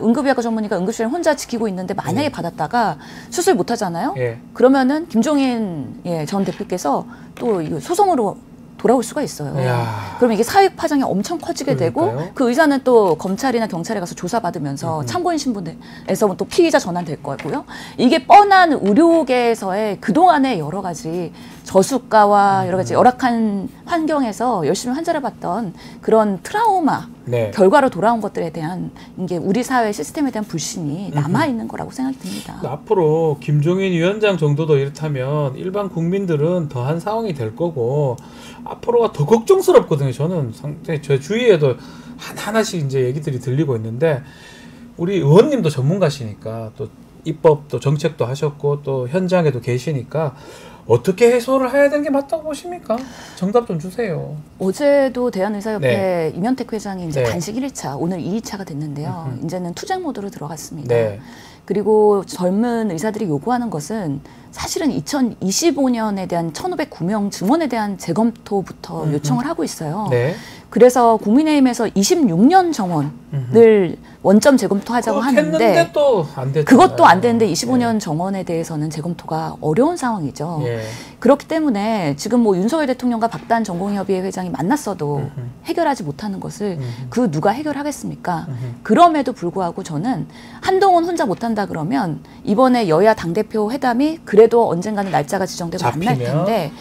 응급의학과 전문의가 응급실에 혼자 지키고 있는데 만약에 받았다가 수술 못 하잖아요. 예. 그러면은 김종인 전 대표께서 또 이거 소송으로 돌아올 수가 있어요. 이야. 그럼 이게 사회 파장이 엄청 커지게 그러니까요. 되고 그 의사는 또 검찰이나 경찰에 가서 조사받으면서 참고인 신분에서 또 피의자 전환될 거고요. 이게 뻔한 의료계에서의 그동안의 여러 가지 저수가와 여러 가지 열악한 환경에서 열심히 환자를 봤던 그런 트라우마 네. 결과로 돌아온 것들에 대한 이게 우리 사회 시스템에 대한 불신이 남아있는 거라고 생각이 듭니다. 앞으로 김종인 위원장 정도도 이렇다면 일반 국민들은 더한 상황이 될 거고 앞으로가 더 걱정스럽거든요. 저는 상당히 제 주위에도 하나씩 이제 얘기들이 들리고 있는데 우리 의원님도 전문가시니까 또 입법도 정책도 하셨고 또 현장에도 계시니까 어떻게 해소를 해야 되는 게 맞다고 보십니까? 정답 좀 주세요. 어제도 대한의사협회 네. 임현택 회장이 이제 네. 단식 1차, 오늘 2차가 됐는데요. 이제는 투쟁 모드로 들어갔습니다. 네. 그리고 젊은 의사들이 요구하는 것은 사실은 2025년에 대한 1,509명 증원에 대한 재검토부터 요청을 하고 있어요. 네. 그래서 국민의힘에서 26년 정원을 원점 재검토하자고 하는데 또 안 됐잖아요. 그것도 안 되는데 25년 정원에 대해서는 재검토가 어려운 상황이죠. 예. 그렇기 때문에 지금 뭐 윤석열 대통령과 박단 전공의협의회 회장이 만났어도 해결하지 못하는 것을 그 누가 해결하겠습니까? 그럼에도 불구하고 저는 한동훈 혼자 못한다 그러면 이번에 여야 당대표 회담이 그래도 언젠가는 날짜가 지정되고 만날 잡히면? 텐데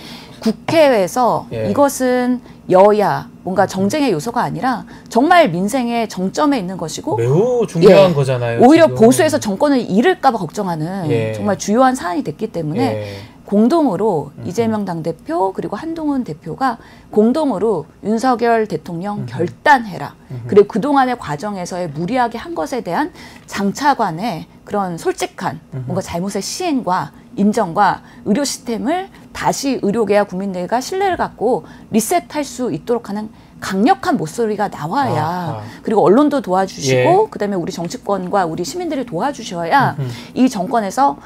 국회에서 예. 이것은 여야 뭔가 정쟁의 요소가 아니라 정말 민생의 정점에 있는 것이고 매우 중요한 예. 거잖아요. 오히려 지금. 보수에서 정권을 잃을까 봐 걱정하는 예. 정말 주요한 사안이 됐기 때문에 예. 공동으로 이재명 당대표 그리고 한동훈 대표가 공동으로 윤석열 대통령 결단해라. 그리고 그동안의 과정에서의 무리하게 한 것에 대한 장차관의 그런 솔직한 뭔가 잘못의 시행과 인정과 의료 시스템을 다시 의료계와 국민들과 신뢰를 갖고 리셋할 수 있도록 하는 강력한 목소리가 나와야 아하. 그리고 언론도 도와주시고 예. 그다음에 우리 정치권과 우리 시민들이 도와주셔야 이 정권에서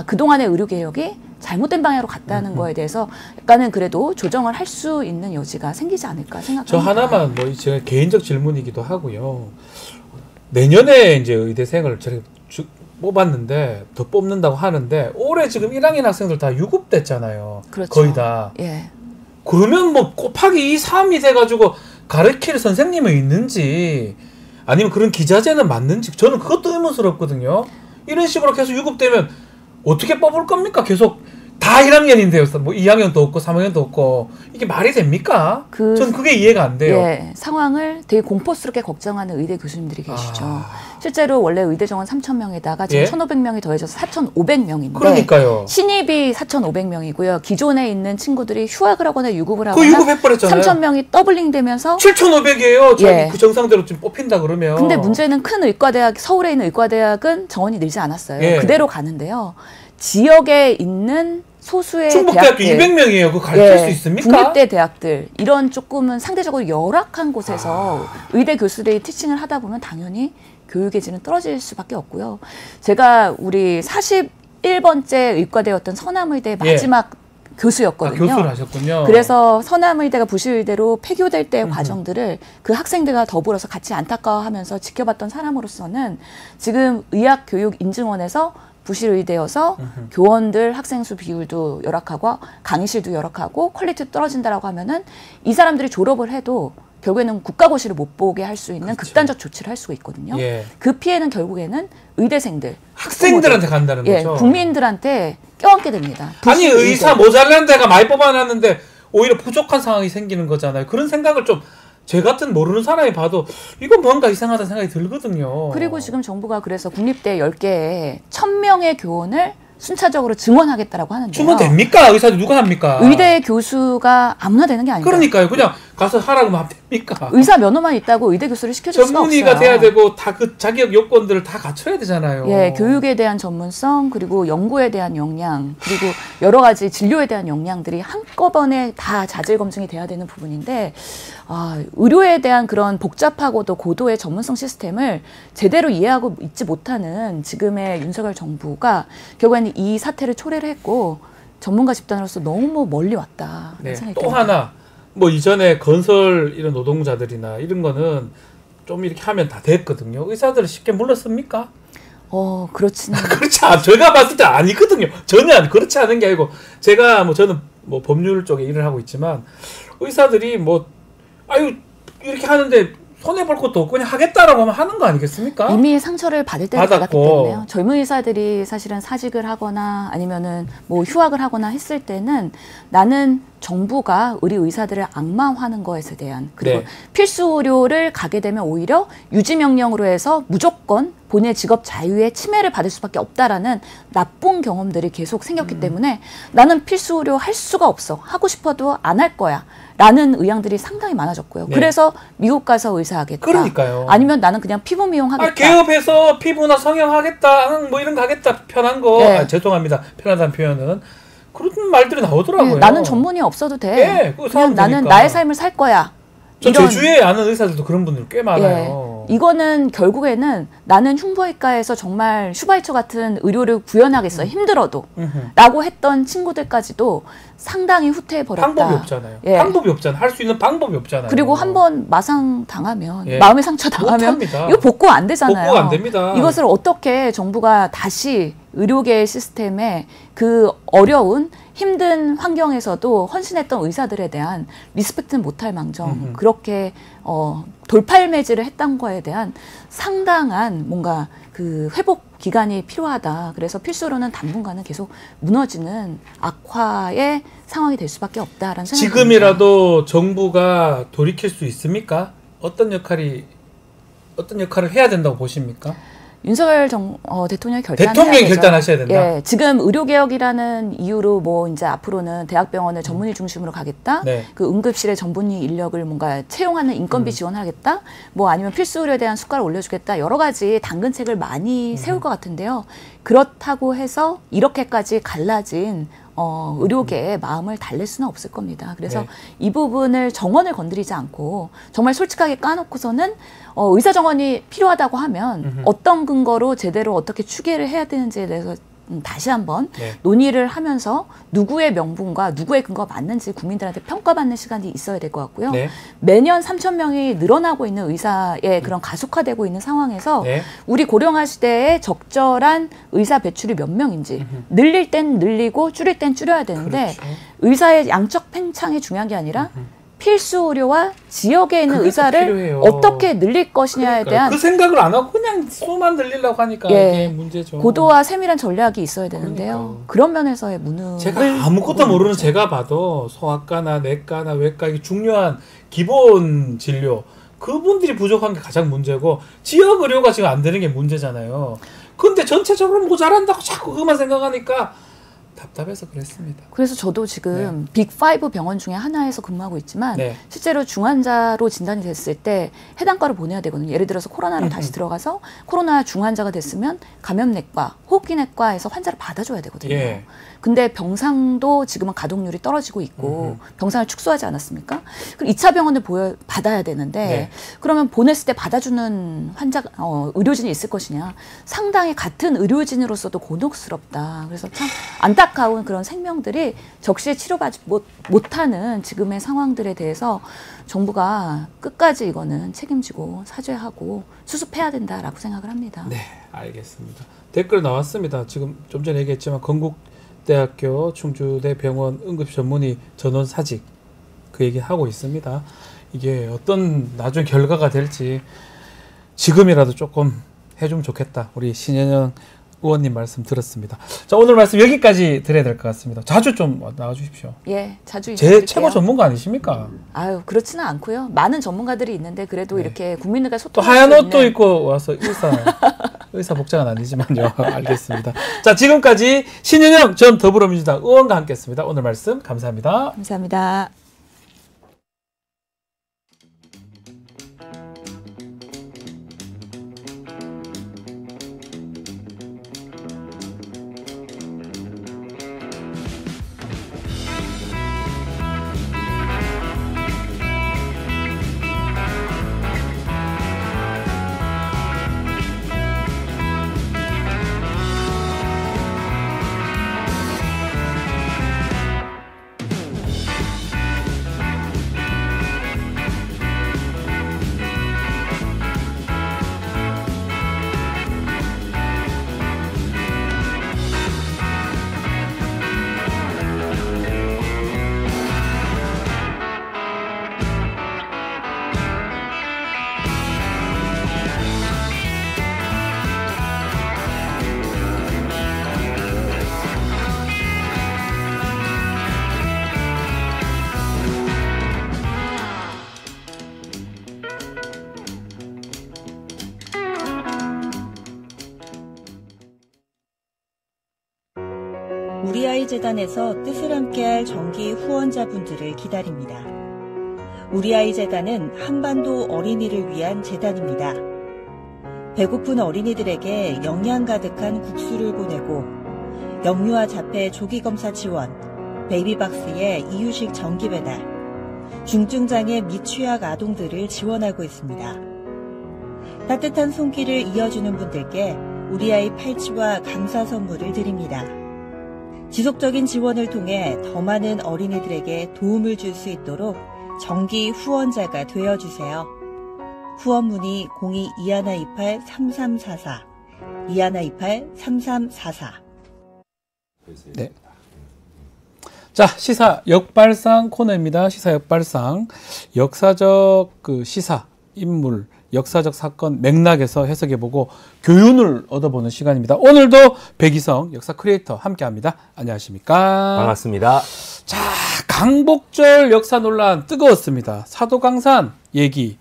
그동안의 의료개혁이 잘못된 방향으로 갔다는 거에 대해서 약간은 그래도 조정을 할 수 있는 여지가 생기지 않을까 생각합니다. 저 하나만 뭐 제가 개인적 질문이기도 하고요. 내년에 이제 의대생을 제가 뽑았는데 더 뽑는다고 하는데 올해 지금 1학년 학생들 다 유급됐잖아요. 그렇죠. 거의 다. 예. 그러면 뭐 곱하기 2, 3이 돼가지고 가르칠 선생님은 있는지 아니면 그런 기자재는 맞는지 저는 그것도 의문스럽거든요. 이런 식으로 계속 유급되면 어떻게 뽑을 겁니까? 계속 다 1학년인데요. 뭐 2학년도 없고 3학년도 없고 이게 말이 됩니까? 전 그게 이해가 안 돼요. 예, 상황을 되게 공포스럽게 걱정하는 의대 교수님들이 계시죠. 실제로 원래 의대 정원 3,000명에다가 지금 1,500명이 더해져서 4,500명인데 그러니까요. 신입이 4,500명이고요. 기존에 있는 친구들이 휴학을 하거나 유급을 그 하거나 유급해버렸잖아요. 3,000명이 더블링되면서 7,500이에요. 예. 그 정상대로 좀 뽑힌다 그러면. 근데 문제는 큰 의과대학, 서울에 있는 의과대학은 정원이 늘지 않았어요. 예. 그대로 가는데요. 지역에 있는 소수의 충북대학교 대학들, 200명이에요. 그거 가르칠 수 있습니까? 국립대 대학들 이런 조금은 상대적으로 열악한 곳에서 의대 교수들이 티칭을 하다 보면 당연히 교육의 질은 떨어질 수밖에 없고요. 제가 우리 41번째 의과대였던 서남의대 마지막 교수였거든요. 교수를 하셨군요. 그래서 서남의대가 부실의대로 폐교될 때의 과정들을 그 학생들과 더불어서 같이 안타까워하면서 지켜봤던 사람으로서는 지금 의학교육인증원에서 부실의대여서 교원들 학생 수 비율도 열악하고 강의실도 열악하고 퀄리티도 떨어진다라고 하면은 이 사람들이 졸업을 해도 결국에는 국가고시를 못 보게 할 수 있는 극단적 조치를 할 수가 있거든요. 예. 그 피해는 결국에는 의대생들, 학생들한테 간다는 거죠. 국민들한테 껴안게 됩니다. 아니 의사 모자란 데가 많이 뽑아놨는데 오히려 부족한 상황이 생기는 거잖아요. 그런 생각을 좀 제 같은 모르는 사람이 봐도 이건 뭔가 이상하다는 생각이 들거든요. 그리고 지금 정부가 그래서 국립대 10개에 1,000명의 교원을 순차적으로 증원하겠다라고 하는데요. 증원됩니까? 의사들 누가 합니까? 의대 교수가 아무나 되는 게 아니다. 그러니까요. 그냥 가서 하라고 하면 됩니까? 의사 면허만 있다고 의대 교수를 시켜줄 수가 없어요. 전문의가 돼야 되고 다 그 자격 요건들을 다 갖춰야 되잖아요. 예, 교육에 대한 전문성 그리고 연구에 대한 역량 그리고 여러 가지 진료에 대한 역량들이 한꺼번에 다 자질 검증이 돼야 되는 부분인데 의료에 대한 그런 복잡하고도 고도의 전문성 시스템을 제대로 이해하고 있지 못하는 지금의 윤석열 정부가 결국에는 이 사태를 초래를 했고 전문가 집단으로서 너무 멀리 왔다. 네, 생각이 또 듭니다. 하나 뭐 이전에 건설 이런 노동자들이나 이런 거는 좀 이렇게 하면 다 됐거든요. 의사들을 쉽게 물렀습니까? 그렇지는 그렇지 않아. 제가 봤을 때 아니거든요. 전혀 그렇지 않은 게 아니고 제가 뭐 저는 뭐 법률 쪽에 일을 하고 있지만 의사들이 뭐 이렇게 하는데 손해 볼 것도 없고 그냥 하겠다라고 하면 하는 거 아니겠습니까? 이미 상처를 받을 때를 받았고. 받았기 때문에요. 젊은 의사들이 사실은 사직을 하거나 아니면은 뭐 휴학을 하거나 했을 때는 나는 정부가 우리 의사들을 악마화하는 것에 대한 그리고 네. 필수 의료를 가게 되면 오히려 유지 명령으로 해서 무조건 본인의 직업 자유에 침해를 받을 수밖에 없다라는 나쁜 경험들이 계속 생겼기 때문에 나는 필수 의료 할 수가 없어. 하고 싶어도 안 할 거야. 라는 의향들이 상당히 많아졌고요. 네. 그래서 미국 가서 의사하겠다. 그러니까요. 아니면 나는 그냥 피부 미용하겠다. 개업해서 피부나 성형하겠다, 뭐 이런 거 하겠다, 편한 거. 네. 죄송합니다. 편하다는 표현은. 그런 말들이 나오더라고요. 네, 나는 전문의 없어도 돼. 네, 그거 그냥 사면 나는 되니까. 나의 삶을 살 거야. 저 제주에 아는 의사들도 그런 분들 꽤 많아요. 이거는 결국에는 나는 흉부외과에서 정말 슈바이처 같은 의료를 구현하겠어. 힘들어도. 라고 했던 친구들까지도 상당히 후퇴해버렸다. 방법이 없잖아요. 예. 방법이 없잖아요. 할 수 있는 방법이 없잖아요. 그리고 한번 마상 당하면 예. 마음의 상처 당하면 못합니다. 이거 복구 안 되잖아요. 복구가 안 됩니다. 이것을 어떻게 정부가 다시 의료계 시스템에 그 어려운 힘든 환경에서도 헌신했던 의사들에 대한 리스펙트는 못할 망정 그렇게 돌팔매질을 했던 거에 대한 상당한 뭔가 그 회복 기간이 필요하다. 그래서 필수로는 당분간은 계속 무너지는 악화의 상황이 될 수밖에 없다라는 생각이 듭니다. 지금이라도 정부가 돌이킬 수 있습니까? 어떤 역할을 해야 된다고 보십니까? 윤석열 대통령이 결단해야 대통령이 되죠. 결단하셔야 된다. 예, 지금 의료개혁이라는 이유로 뭐 이제 앞으로는 대학병원을 전문의 중심으로 가겠다. 네. 그 응급실의 전문의 인력을 뭔가 채용하는 인건비 지원하겠다. 뭐 아니면 필수 의료에 대한 수가를 올려주겠다. 여러 가지 당근책을 많이 세울 것 같은데요. 그렇다고 해서 이렇게까지 갈라진 의료계의 마음을 달랠 수는 없을 겁니다. 그래서 네. 이 부분을 정원을 건드리지 않고 정말 솔직하게 까놓고서는 의사 정원이 필요하다고 하면 어떤 근거로 제대로 어떻게 추계를 해야 되는지에 대해서 다시 한번 네. 논의를 하면서 누구의 명분과 누구의 근거가 맞는지 국민들한테 평가받는 시간이 있어야 될 것 같고요. 네. 매년 3,000명이 늘어나고 있는 의사의 그런 가속화되고 있는 상황에서 네. 우리 고령화 시대에 적절한 의사 배출이 몇 명인지 늘릴 땐 늘리고 줄일 땐 줄여야 되는데 그렇죠. 의사의 양적 팽창이 중요한 게 아니라 필수 의료와 지역에 있는 그게 의사를 필요해요. 어떻게 늘릴 것이냐에 그러니까요. 대한 그 생각을 안 하고 그냥 수만 늘리려고 하니까 예, 이게 문제죠. 고도와 세밀한 전략이 있어야 되는데요. 그러니까요. 그런 면에서의 무능을 제가 아무것도 모르는 제가 봐도 소아과나 내과나 외과 이 중요한 기본 진료 그분들이 부족한 게 가장 문제고 지역 의료가 지금 안 되는 게 문제잖아요. 근데 전체적으로 모자란다고 자꾸 그것만 생각하니까 답답해서 그랬습니다. 그래서 저도 지금 빅5 병원 중에 하나에서 근무하고 있지만 네. 실제로 중환자로 진단이 됐을 때 해당 과로 보내야 되거든요. 예를 들어서 코로나로 다시 들어가서 코로나 중환자가 됐으면 감염내과, 호흡기내과에서 환자를 받아줘야 되거든요. 예. 근데 병상도 지금은 가동률이 떨어지고 있고 병상을 축소하지 않았습니까? 그럼 2차 병원을 받아야 되는데 네. 그러면 보냈을 때 받아주는 환자, 의료진이 있을 것이냐. 상당히 같은 의료진으로서도 곤혹스럽다. 그래서 참 안타까운 그런 생명들이 적시에 치료받지 못하는 지금의 상황들에 대해서 정부가 끝까지 이거는 책임지고 사죄하고 수습해야 된다라고 생각을 합니다. 네, 알겠습니다. 댓글 나왔습니다. 지금 좀 전에 얘기했지만 건국대학교 충주대 병원 응급전문의 전원 사직 그 얘기 하고 있습니다. 이게 어떤 나중 결과가 될지 지금이라도 조금 해주면 좋겠다. 우리 신현영 의원님 말씀 들었습니다. 자, 오늘 말씀 여기까지 드려야 될 것 같습니다. 자주 좀 나와주십시오. 예, 자주 제 인사드릴게요. 최고 전문가 아니십니까? 아유, 그렇지는 않고요. 많은 전문가들이 있는데 그래도 이렇게 국민들과 또 소통할 하얀 수 옷도 있는 입고 와서 의사 복장은 아니지만요. 알겠습니다. 자, 지금까지 신현영 전 더불어민주당 의원과 함께했습니다. 오늘 말씀 감사합니다. 감사합니다. 우리아이 재단에서 뜻을 함께할 정기 후원자분들을 기다립니다. 우리아이 재단은 한반도 어린이를 위한 재단입니다. 배고픈 어린이들에게 영양 가득한 국수를 보내고 영유아 자폐 조기검사 지원, 베이비박스의 이유식 정기 배달, 중증장애 및 취약 아동들을 지원하고 있습니다. 따뜻한 손길을 이어주는 분들께 우리아이 팔찌와 감사 선물을 드립니다. 지속적인 지원을 통해 더 많은 어린이들에게 도움을 줄 수 있도록 정기 후원자가 되어주세요. 후원 문의 02-2128-3344, 2128-3344. 네. 자, 시사 역발상 코너입니다. 시사 역발상. 역사적 그 시사, 인물, 역사적 사건 맥락에서 해석해보고 교훈을 얻어보는 시간입니다. 오늘도 백이성 역사 크리에이터 함께합니다. 안녕하십니까? 반갑습니다. 자, 강복절 역사 논란 뜨거웠습니다. 사도강산 얘기,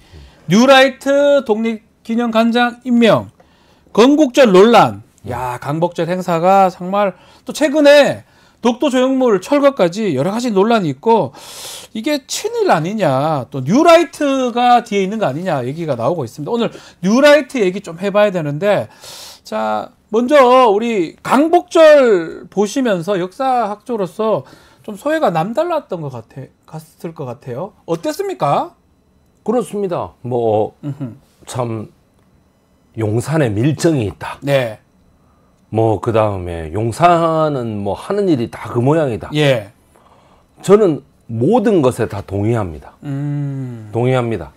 뉴라이트 독립기념관장 임명, 건국절 논란. 야, 강복절 행사가 정말 또 최근에 독도 조형물 철거까지 여러 가지 논란이 있고 이게 친일 아니냐, 또 뉴라이트가 뒤에 있는 거 아니냐 얘기가 나오고 있습니다. 오늘 뉴라이트 얘기 좀 해봐야 되는데, 자, 먼저 우리 강복절 보시면서 역사학자로서 좀 소회가 남달랐던 갔을 것 같아요. 어땠습니까? 그렇습니다. 뭐 참 용산에 밀정이 있다. 네. 뭐 그 다음에 용산은 뭐 하는 일이 다 그 모양이다. 예. 저는 모든 것에 다 동의합니다. 동의합니다.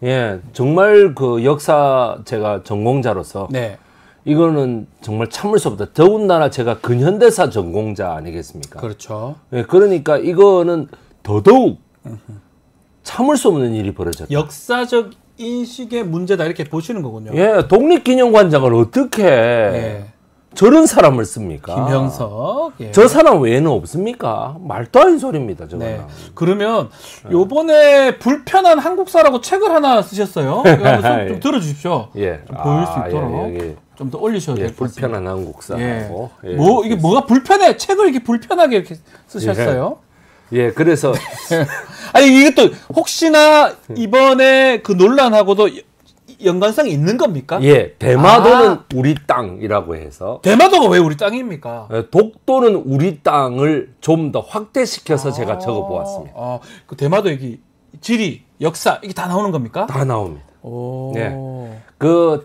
예, 정말 그 역사 제가 전공자로서 네. 이거는 정말 참을 수 없다. 더군다나 제가 근현대사 전공자 아니겠습니까? 그렇죠. 예, 그러니까 이거는 더더욱 참을 수 없는 일이 벌어졌다. 역사적 인식의 문제다 이렇게 보시는 거군요. 예, 독립기념관장을 어떻게 예. 저런 사람을 씁니까? 김형석. 예. 저 사람 외에는 없습니까? 말도 아닌 소리입니다. 저거는. 네. 그러면 요번에 불편한 한국사라고 책을 하나 쓰셨어요. 이거 한번 좀 들어주십시오. 예. 좀 보일 수 있도록 예, 좀 더 올리셔도 예, 될 것 같습니다. 불편한 한국사라고. 예. 뭐 이게 뭐가 불편해? 책을 이렇게 불편하게 이렇게 쓰셨어요? 예, 그래서 아니 이게 또 혹시나 이번에 그 논란하고도 연관성이 있는 겁니까? 예, 대마도는 우리 땅이라고 해서 대마도가 왜 우리 땅입니까? 독도는 우리 땅을 좀 더 확대시켜서 제가 적어보았습니다. 그 대마도 여기 지리, 역사 이게 다 나오는 겁니까? 다 나옵니다. 오. 네. 그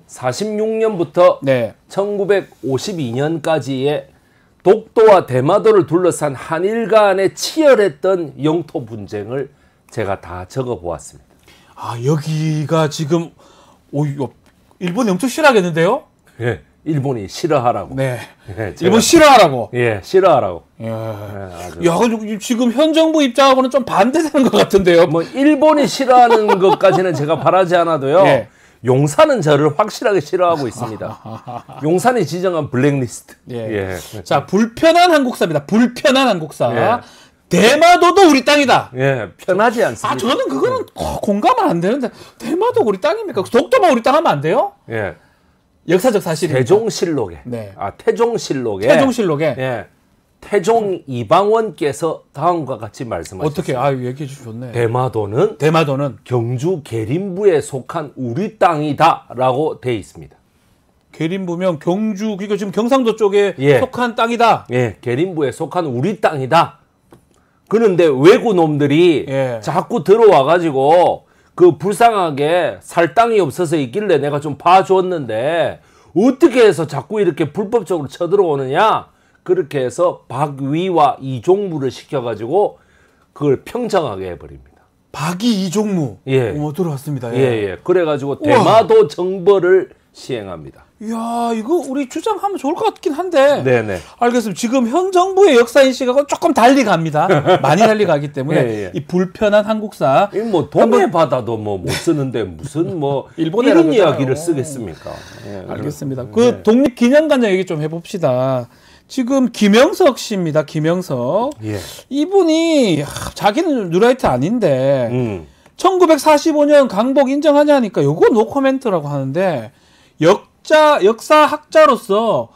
1946년부터 네. 1952년까지의 독도와 대마도를 둘러싼 한일 간의 치열했던 영토 분쟁을 제가 다 적어보았습니다. 아 여기가 지금 이거 일본이 엄청 싫어하겠는데요? 예, 일본이 싫어하라고. 네. 예, 일본 싫어하라고. 예, 싫어하라고. 야, 아주. 야, 근데 지금 현 정부 입장하고는 좀 반대되는 것 같은데요. 뭐 일본이 싫어하는 것까지는 제가 바라지 않아도요. 예. 용산은 저를 확실하게 싫어하고 있습니다. 용산이 지정한 블랙리스트. 예. 자, 불편한 한국사입니다. 불편한 한국사. 예. 대마도도 우리 땅이다. 예, 편하지 않습니다. 아, 저는 그거는 공감은 안 되는데 대마도 우리 땅입니까? 독도만 우리 땅 하면 안 돼요? 예. 역사적 사실입니다. 태종실록에. 네. 태종실록에. 태종실록에. 예. 태종 이방원께서 다음과 같이 말씀하셨습니다. 어떻게? 아, 얘기해 주셨네. 대마도는 경주 계림부에 속한 우리 땅이다라고 돼 있습니다. 계림부면 경주, 그러니까 지금 경상도 쪽에 예. 속한 땅이다. 예, 계림부에 속한 우리 땅이다. 그런데 외구 놈들이 예. 자꾸 들어와 가지고 그 불쌍하게 살 땅이 없어서 있길래 내가 좀 봐줬는데 어떻게 해서 자꾸 이렇게 불법적으로 쳐들어오느냐? 그렇게 해서 박위와 이종무를 시켜가지고 그걸 평정하게 해버립니다. 박이 이종무. 예. 들어왔습니다. 예. 그래가지고 대마도 정벌을 시행합니다. 이야, 이거 우리 주장하면 좋을 것 같긴 한데. 네네. 알겠습니다. 지금 현 정부의 역사 인식하고 조금 달리 갑니다. 많이 달리 가기 때문에 예. 이 불편한 한국사. 이 뭐 동해 바다도 뭐 못 쓰는데 무슨 뭐 일본이라고 이런 그러잖아요. 이야기를 쓰겠습니까? 예. 알겠습니다. 그 독립기념관장 얘기 좀 해봅시다. 지금 김영석 씨입니다. 김영석. 예. 이분이 자기는 뉴라이트 아닌데 1945년 강복 인정하냐니까 요거 노코멘트라고 하는데 역사학자로서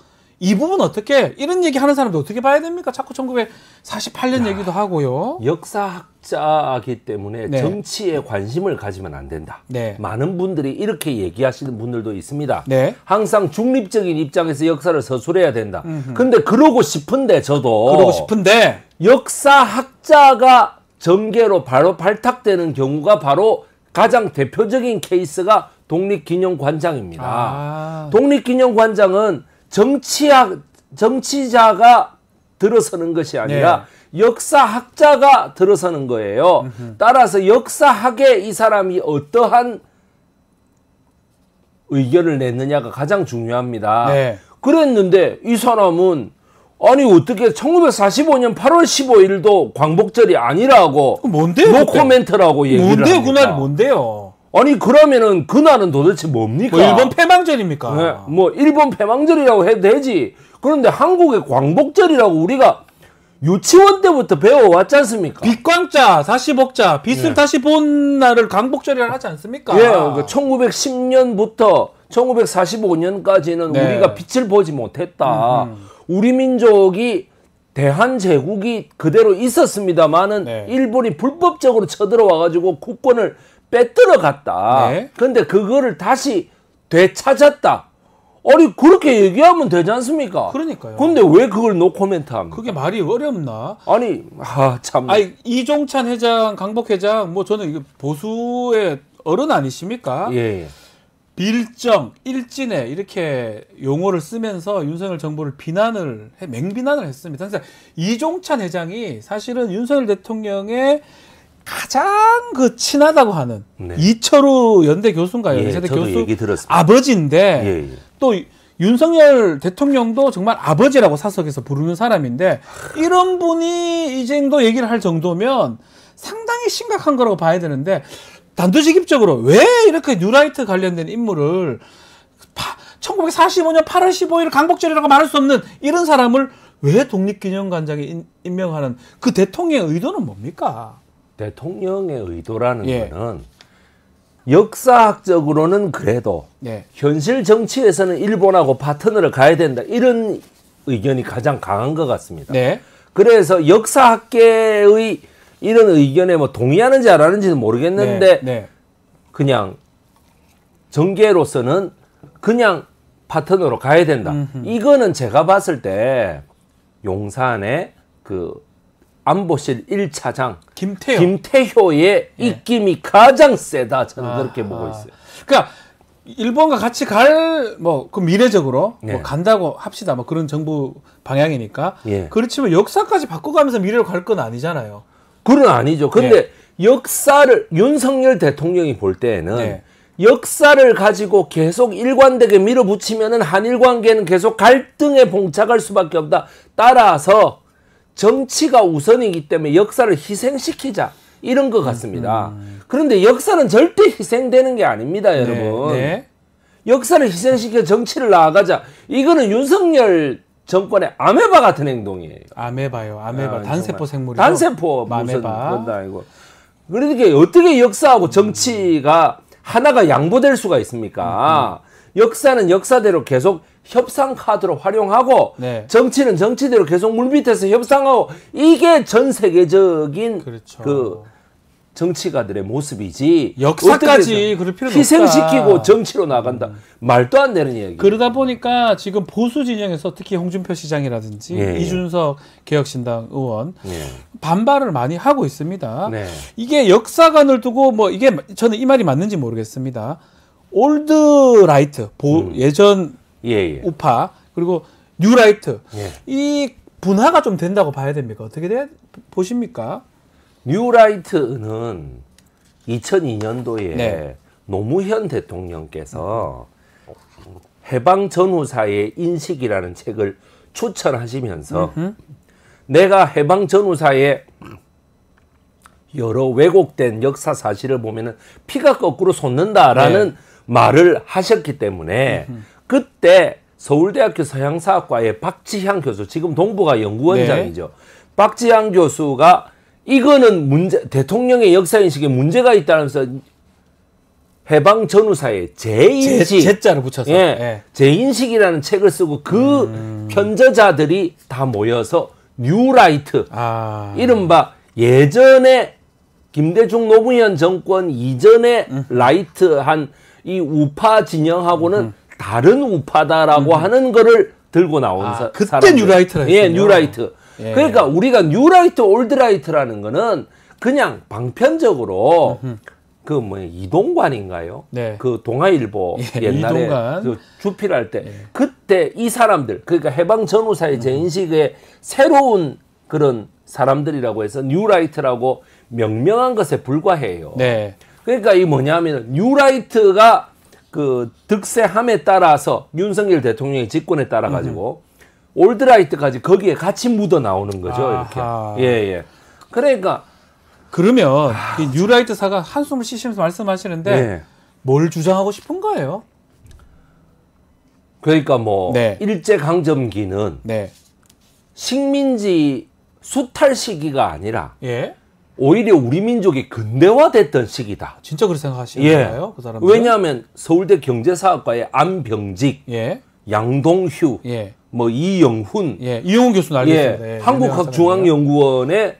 이 부분 어떻게 이런 얘기 하는 사람도 어떻게 봐야 됩니까? 자꾸 1948년 얘기도 하고요. 역사학자이기 때문에 네. 정치에 관심을 가지면 안 된다. 네. 많은 분들이 이렇게 얘기하시는 분들도 있습니다. 네. 항상 중립적인 입장에서 역사를 서술해야 된다. 근데 그러고 싶은데 저도 그러고 싶은데 역사학자가 정계로 바로 발탁되는 경우가 바로 가장 대표적인 케이스가 독립기념관장입니다. 독립기념관장은 정치자가 들어서는 것이 아니라 역사학자가 들어서는 거예요. 따라서 역사학에 이 사람이 어떠한 의견을 냈느냐가 가장 중요합니다. 네. 그랬는데 이 사람은 아니 어떻게 1945년 8월 15일도 광복절이 아니라고 뭔데요? 노코멘트라고 얘기를 뭔데요? 합니까? 그날이 뭔데요? 아니 그러면은 그날은 도대체 뭡니까? 뭐 일본 패망절입니까? 네, 뭐 일본 패망절이라고 해도 되지. 그런데 한국의 광복절이라고 우리가 유치원 때부터 배워왔지 않습니까? 빛광자, 다시 복자, 빛을 다시 본 날을 광복절이라 하지 않습니까? 예, 그러니까 1910년부터 1945년까지는 네. 우리가 빛을 보지 못했다. 우리 민족이 대한제국이 그대로 있었습니다만은 네. 일본이 불법적으로 쳐들어와가지고 국권을 빼들어 갔다. 네. 근데 그거를 다시 되찾았다. 아니 그렇게 얘기하면 되지 않습니까? 그러니까요. 근데 왜 그걸 노코멘트 합니까? 그게 말이 어렵나? 아니 참. 아니 이종찬 회장, 강복 회장 뭐 저는 이거 보수의 어른 아니십니까? 예. 빌정, 일진에 이렇게 용어를 쓰면서 윤석열 정부를 맹비난을 했습니다. 그래서 이종찬 회장이 사실은 윤석열 대통령의 가장 그 친하다고 하는 네. 이철우 연대 교수인가요? 예, 연세대 저도 교수 얘기 들었습니다. 아버지인데 예. 또 윤석열 대통령도 정말 아버지라고 사석에서 부르는 사람인데 이런 분이 이 정도 얘기를 할 정도면 상당히 심각한 거라고 봐야 되는데 단도직입적으로 왜 이렇게 뉴라이트 관련된 인물을 1945년 8월 15일 강복절이라고 말할 수 없는 이런 사람을 왜 독립기념관장에 임명하는 그 대통령의 의도는 뭡니까? 대통령의 의도라는 거는 역사학적으로는 그래도 현실 정치에서는 일본하고 파트너를 가야 된다. 이런 의견이 가장 강한 것 같습니다. 그래서 역사학계의 이런 의견에 뭐 동의하는지 안 하는지는 모르겠는데 그냥 정계로서는 그냥 파트너로 가야 된다. 이거는 제가 봤을 때 용산의 그 안보실 1차장 김태효의 입김이 가장 세다. 저는 그렇게 보고 있어요. 그러니까 일본과 같이 그 미래적으로 뭐 간다고 합시다. 뭐 그런 정부 방향이니까. 그렇지만 역사까지 바꿔가면서 미래로 갈 건 아니잖아요. 그건 아니죠. 근데 역사를 윤석열 대통령이 볼 때에는 역사를 가지고 계속 일관되게 밀어붙이면은 한일 관계는 계속 갈등에 봉착할 수밖에 없다. 따라서 정치가 우선이기 때문에 역사를 희생시키자. 이런 것 같습니다. 그런데 역사는 절대 희생되는 게 아닙니다, 여러분. 역사를 희생시켜 정치를 나아가자. 이거는 윤석열 정권의 아메바 같은 행동이에요. 아메바요. 아메바. 단세포 생물이죠. 단세포 무슨 건다 아니고. 그러니까 어떻게 역사하고 정치가 하나가 양보될 수가 있습니까? 역사는 역사대로 계속 협상 카드로 활용하고 정치는 정치대로 계속 물밑에서 협상하고 이게 전 세계적인 그 정치가들의 모습이지. 역사까지 그럴 필요는 희생시키고 없다. 정치로 나간다. 말도 안 되는 얘기. 그러다 보니까 지금 보수 진영에서 특히 홍준표 시장이라든지 이준석 개혁신당 의원 반발을 많이 하고 있습니다. 이게 역사관을 두고 뭐 이게 저는 이 말이 맞는지 모르겠습니다. 올드 라이트 예전 우파 그리고 뉴 라이트 이 분화가 좀 된다고 봐야 됩니까? 어떻게 보십니까? 뉴라이트는 2002년도에 노무현 대통령께서 해방 전후사의 인식이라는 책을 추천하시면서 내가 해방 전후사의 여러 왜곡된 역사 사실을 보면은 피가 거꾸로 솟는다라는 말을 하셨기 때문에 그때 서울대학교 서양사학과의 박지향 교수, 지금 동북아 연구원장이죠. 박지향 교수가 이거는 대통령의 역사인식에 문제가 있다면서 해방 전후사의 재인식, 제자를 붙여서 재인식이라는 책을 쓰고 그 편저자들이 다 모여서 뉴라이트, 이른바 예전에 김대중 노무현 정권 이전에 라이트한 이 우파 진영하고는 다른 우파다라고 하는 거를 들고 나온 그때 사람들. 뉴라이트라 했어요. 뉴라이트. 그러니까 우리가 뉴라이트, 올드라이트라는 거는 그냥 방편적으로 그 이동관인가요? 그 동아일보 옛날에 그 주필할 때 그때 이 사람들 그러니까 해방 전후사의 재인식의 새로운 그런 사람들이라고 해서 뉴라이트라고 명명한 것에 불과해요. 그러니까 이 뭐냐면 뉴라이트가 그 득세함에 따라서 윤석열 대통령의 집권에 따라 가지고 올드라이트까지 거기에 같이 묻어 나오는 거죠. 이렇게. 그러니까 그러면 이 뉴라이트사가 한숨을 쉬시면서 말씀하시는데 뭘 주장하고 싶은 거예요? 그러니까 뭐 일제강점기는 식민지 수탈 시기가 아니라 오히려 우리 민족이 근대화됐던 시기다. 진짜 그렇게 생각하시는 거예요? 그 사람들? 왜냐하면 서울대 경제사학과의 안병직, 양동휴, 뭐 이영훈, 이영훈 교수 알겠습니다. 한국학중앙연구원의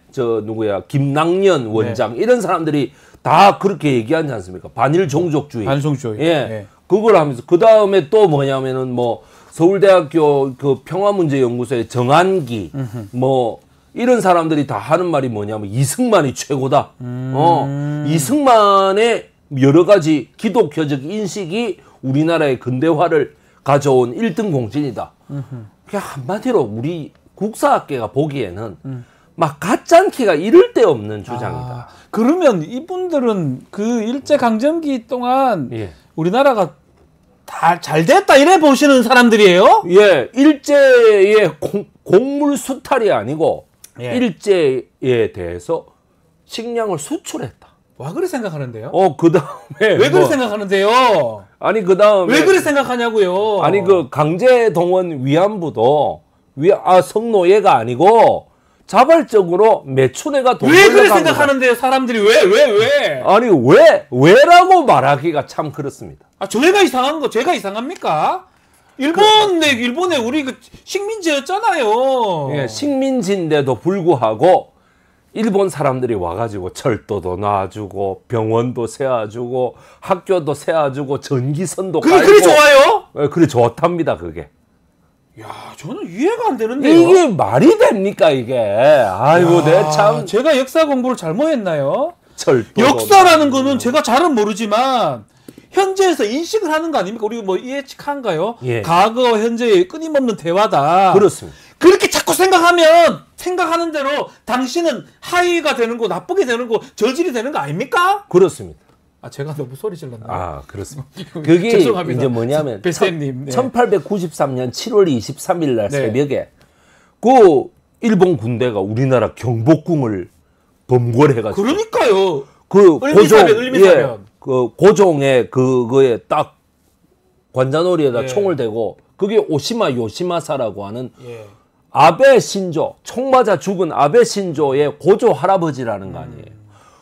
김낭년 원장 이런 사람들이 다 그렇게 얘기하지 않습니까? 반일 종족주의. 그걸 하면서 그 다음에 또 뭐냐면은 뭐 서울대학교 그 평화문제연구소의 정한기 뭐 이런 사람들이 다 하는 말이 뭐냐면 이승만이 최고다. 이승만의 여러 가지 기독교적 인식이 우리나라의 근대화를 가져온 1등 공신이다. 그냥 한마디로 우리 국사학계가 보기에는 막 가짜기가 이를 데 없는 주장이다. 그러면 이분들은 그 일제강점기 동안 우리나라가 다 잘 됐다 이래 보시는 사람들이에요? 일제의 곡물 수탈이 아니고 일제에 대해서 식량을 수출했다. 와 그래 생각하는데요? 그다음에 왜 그래 생각하는데요? 아니 그다음에 왜 그래 생각하냐고요? 아니 그 강제동원 위안부도 성노예가 아니고 자발적으로 매춘회가 돈 왜 그래 벌려간 생각하는데요? 사람들이 왜? 거다. 아니 왜라고 말하기가 참 그렇습니다. 저희가 이상한 거 제가 이상합니까? 일본에 우리 그 식민지였잖아요. 예, 식민지인데도 불구하고 일본 사람들이 와가지고 철도도 놔주고 병원도 세워주고 학교도 세워주고 전기선도 깔고 그게 좋아요? 예, 그래 좋답니다 그게. 야, 저는 이해가 안 되는데요. 이게 말이 됩니까 이게? 아이고 내 참 제가 역사 공부를 잘못했나요? 철도 역사라는 거는 제가 잘은 모르지만 현재에서 인식을 하는 거 아닙니까? 우리 뭐 예측한가요? 예. 과거 현재의 끊임없는 대화다. 그렇습니다. 그렇게 자꾸 생각하면 생각하는 대로 당신은 하위가 되는 거, 나쁘게 되는 거, 저질이 되는 거 아닙니까? 그렇습니다. 제가 너무 소리 질렀나요? 그렇습니다. 그게 죄송합니다. 이제 뭐냐면 뱃쌤님, 네. 1893년 7월 23일 날 네. 새벽에 그 일본 군대가 우리나라 경복궁을 범궐해가지고 그러니까요. 그 을미사변. 그 고종의 그거에 딱 관자놀이에다 예. 총을 대고 그게 오시마 요시마사라고 하는 예. 아베 신조 총 맞아 죽은 아베 신조의 고조 할아버지라는 거 아니에요.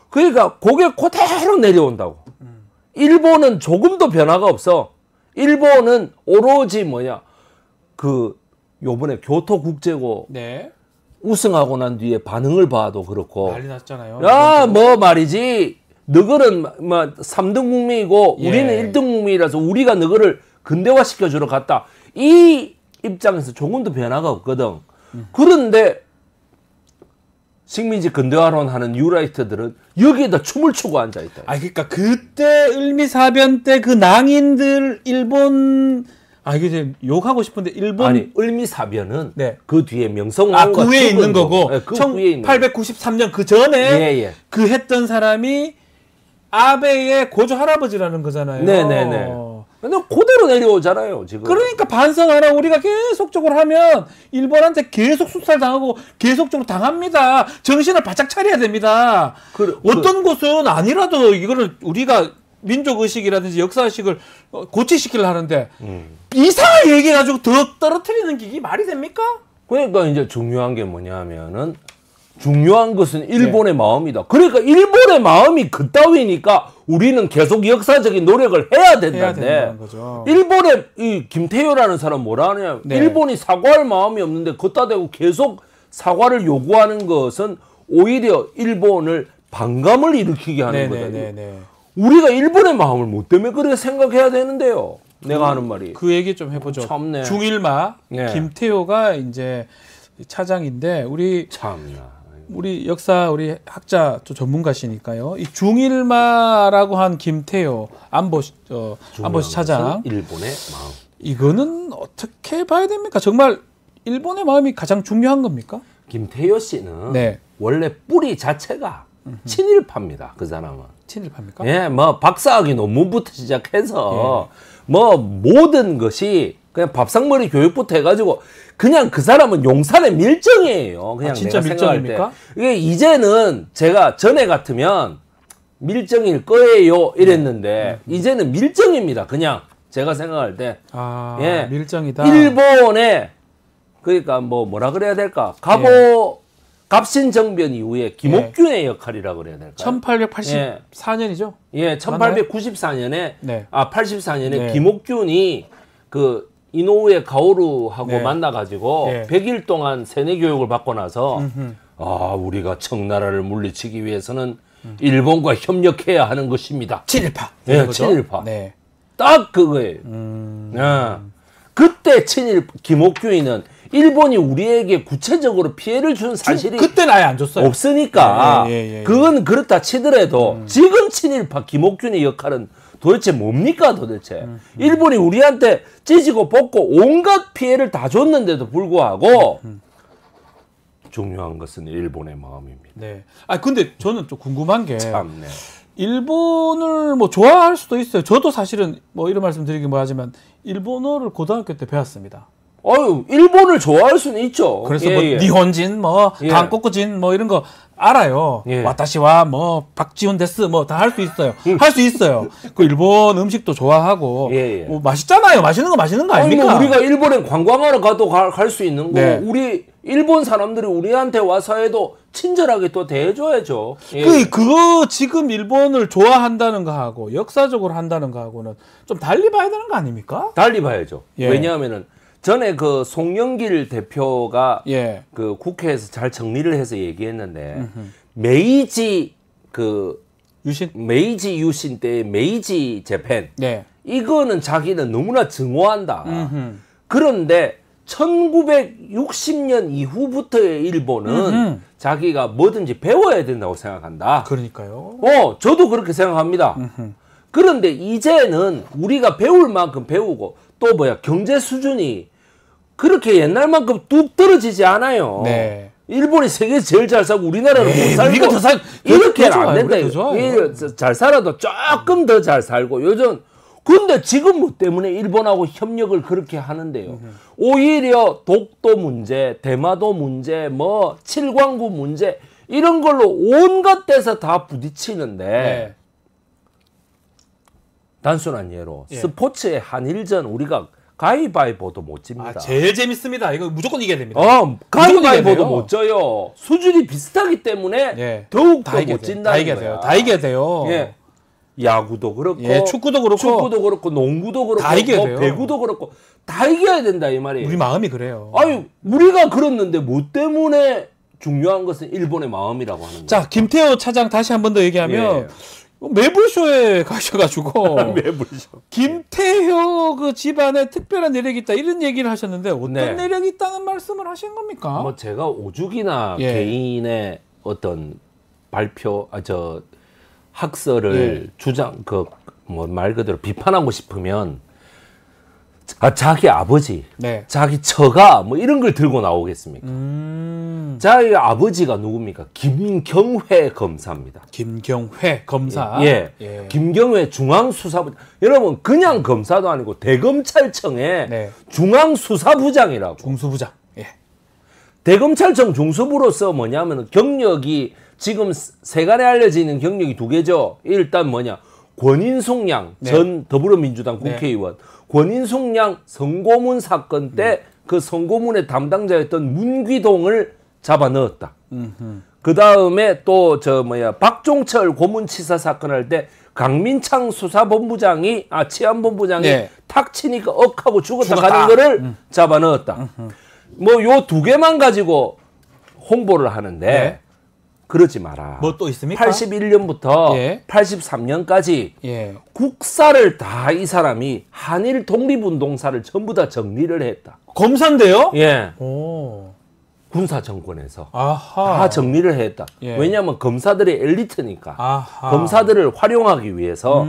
그러니까 그게 그대로 내려온다고. 일본은 조금도 변화가 없어. 일본은 오로지 요번에 교토국제고 네. 우승하고 난 뒤에 반응을 봐도 그렇고. 난리 났잖아요. 말이지. 너희는 3등 국민이고 예. 우리는 1등 국민이라서 우리가 너희를 근대화 시켜주러 갔다. 이 입장에서 조금도 변화가 없거든. 그런데 식민지 근대화론 하는 뉴라이트들은 여기에다 춤을 추고 앉아있다. 그러니까 그때 을미사변 때 그 낭인들 일본 이게 지금 욕하고 싶은데 일본 아니 을미사변은 네. 그 뒤에 명성황후가 그 위에 있는 거고 네, 그 위에 있는 1893년 그 전에 예. 그 했던 사람이 아베의 고조 할아버지라는 거잖아요. 네네네. 근데 그대로 내려오잖아요 지금. 그러니까 반성하라. 우리가 계속적으로 하면 일본한테 계속 숙살당하고 계속적으로 당합니다. 정신을 바짝 차려야 됩니다. 어떤 곳은 아니라도 이거를 우리가 민족의식이라든지 역사의식을 고취시키려 하는데 이상한 얘기해가지고 더 떨어뜨리는 게 이게 말이 됩니까? 그러니까 이제 중요한 게 뭐냐면은 중요한 것은 일본의 마음이다. 그러니까 일본의 마음이 그따위니까 우리는 계속 역사적인 노력을 해야 된다는데 일본의 이 김태효라는 사람 뭐라 하냐. 네. 일본이 사과할 마음이 없는데 걷다 대고 계속 사과를 요구하는 것은 오히려 일본을 반감을 일으키게 하는 거다. 우리가 일본의 마음을 뭐 때문에 그렇게 생각해야 되는데요. 내가 하는 말이. 그 얘기 좀 해보죠. 참네. 중일마 네. 김태효가 이제 차장인데 우리 역사 우리 학자 또 전문가시니까요. 이 중일마라고 한 김태효 안보시 차장 일본의 마음. 이거는 어떻게 봐야 됩니까? 정말 일본의 마음이 가장 중요한 겁니까? 김태효 씨는 네. 원래 뿌리 자체가 친일파입니다. 그 사람은. 친일파입니까? 예, 박사학위 논문부터 시작해서 모든 것이 그냥 밥상머리 교육부터 해가지고 그냥 그 사람은 용산의 밀정이에요. 그냥 진짜 내가 생각할 밀정입니까? 때. 이게 이제는 제가 전에 같으면 밀정일 거예요 이랬는데 이제는 밀정입니다. 그냥 제가 생각할 때. 예. 밀정이다. 일본에 그러니까 뭐라 그래야 될까? 갑신정변 이후에 김옥균의 역할이라고 그래야 될까요? 1884년이죠? 예, 1894년에 네. 84년에 네. 김옥균이 그 이노우에 가오루하고 네. 만나가지고 네. 100일 동안 세뇌 교육을 받고 나서 우리가 청나라를 물리치기 위해서는 일본과 협력해야 하는 것입니다. 친일파. 네, 친일파. 네. 딱 그거예요. 그때 김옥균이는 일본이 우리에게 구체적으로 피해를 준 사실이 그때는 아예 안 줬어요. 없으니까 그건 그렇다 치더라도 지금 친일파 김옥균의 역할은 도대체 뭡니까 도대체. 일본이 우리한테 찢고 뽑고 온갖 피해를 다 줬는데도 불구하고 중요한 것은 일본의 마음입니다. 네. 근데 저는 좀 궁금한 게 참네. 일본을 좋아할 수도 있어요. 저도 사실은 이런 말씀 드리긴 뭐하지만 일본어를 고등학교 때 배웠습니다. 어유 일본을 좋아할 수는 있죠. 그래서 뭐 니혼진, 뭐 예. 한국어진, 뭐 이런 거 알아요. 예. 와타시와 뭐 박지훈 데스 뭐 다 할 수 있어요. 할 수 있어요. 그 일본 음식도 좋아하고 예, 예. 뭐 맛있잖아요. 맛있는 거 아니, 아닙니까? 뭐 우리가 일본에 관광하러 가도 갈 수 있는 거. 네. 우리 일본 사람들이 우리한테 와서 해도 친절하게 또 대해줘야죠. 예. 그거 지금 일본을 좋아한다는 거하고 역사적으로 한다는 거하고는 좀 달리 봐야 되는 거 아닙니까? 달리 봐야죠. 예. 왜냐하면은 전에 그 송영길 대표가 예. 그 국회에서 잘 정리를 해서 얘기했는데 메이지 유신 때 메이지 재팬 네. 이거는 자기는 너무나 증오한다. 음흠. 그런데 1960년 이후부터의 일본은 자기가 뭐든지 배워야 된다고 생각한다. 그러니까요. 저도 그렇게 생각합니다. 그런데 이제는 우리가 배울 만큼 배우고 또 경제 수준이 그렇게 옛날만큼 뚝 떨어지지 않아요. 네. 일본이 세계에서 제일 잘 살고 우리나라는 못 살고 우리가 더 이렇게는 좋아요. 안 된다. 우리가 더 좋아요. 잘 살아도 조금 더 잘 살고 요즘 근데 지금 뭐 때문에 일본하고 협력을 그렇게 하는데요. 오히려 독도 문제, 대마도 문제, 뭐 칠광구 문제 이런 걸로 온갖 데서 다 부딪히는데 네. 단순한 예로 예. 스포츠의 한일전 우리가 가위바위보도 못 집니다. 제일 재밌습니다. 이거 무조건 이겨야 됩니다. 가위바위보도 돼요. 못 져요. 수준이 비슷하기 때문에 예. 더욱더 다 이겨야 못 돼요. 진다는 다 이겨야 거야. 돼요. 다 이겨야 돼요. 예. 야구도 그렇고 예, 축구도 그렇고 농구도 그렇고 다 이겨야 돼요. 배구도 그렇고 다 이겨야 된다 이 말이에요. 우리 마음이 그래요. 아유 우리가 그렇는데 뭐 때문에 중요한 것은 일본의 마음이라고 하는 거예요. 자, 김태호 차장 다시 한 번 더 얘기하면 매불쇼에 가셔가지고 매불쇼. 김태효 그 집안에 특별한 내력이 있다 이런 얘기를 하셨는데 어떤 네. 내력이 있다는 말씀을 하신 겁니까? 뭐 제가 오죽이나 예. 개인의 어떤 발표 학설을 주장 뭐 말 그대로 비판하고 싶으면 자기 아버지, 네. 자기 처가 뭐 이런 걸 들고 나오겠습니까? 자기 아버지가 누굽니까? 김경회 검사입니다. 김경회 검사. 예. 김경회 중앙수사부. 여러분 그냥 검사도 아니고 대검찰청의 네. 중앙수사부장이라고. 중수부장. 예. 대검찰청 중수부로서 뭐냐면 경력이 지금 세간에 알려져 있는 경력이 두 개죠. 일단 권인숙 양 네. 전 더불어민주당 국회의원. 권인숙 양 성고문 사건 때 그 성고문의 담당자였던 문귀동을 잡아 넣었다. 그 다음에 또 박종철 고문치사 사건 할 때 강민창 수사본부장이 치안본부장이 네. 탁 치니까 억하고 죽었다 가는 거를 잡아 넣었다. 뭐 요 두 개만 가지고 홍보를 하는데 네. 그러지 마라. 뭐 또 있습니까? 81년부터 예. 83년까지 예. 국사를 다 이 사람이 한일 독립운동사를 전부 다 정리를 했다. 검사인데요? 예. 오. 군사 정권에서 아하. 다 정리를 했다. 예. 왜냐하면 검사들이 엘리트니까. 아하. 검사들을 활용하기 위해서.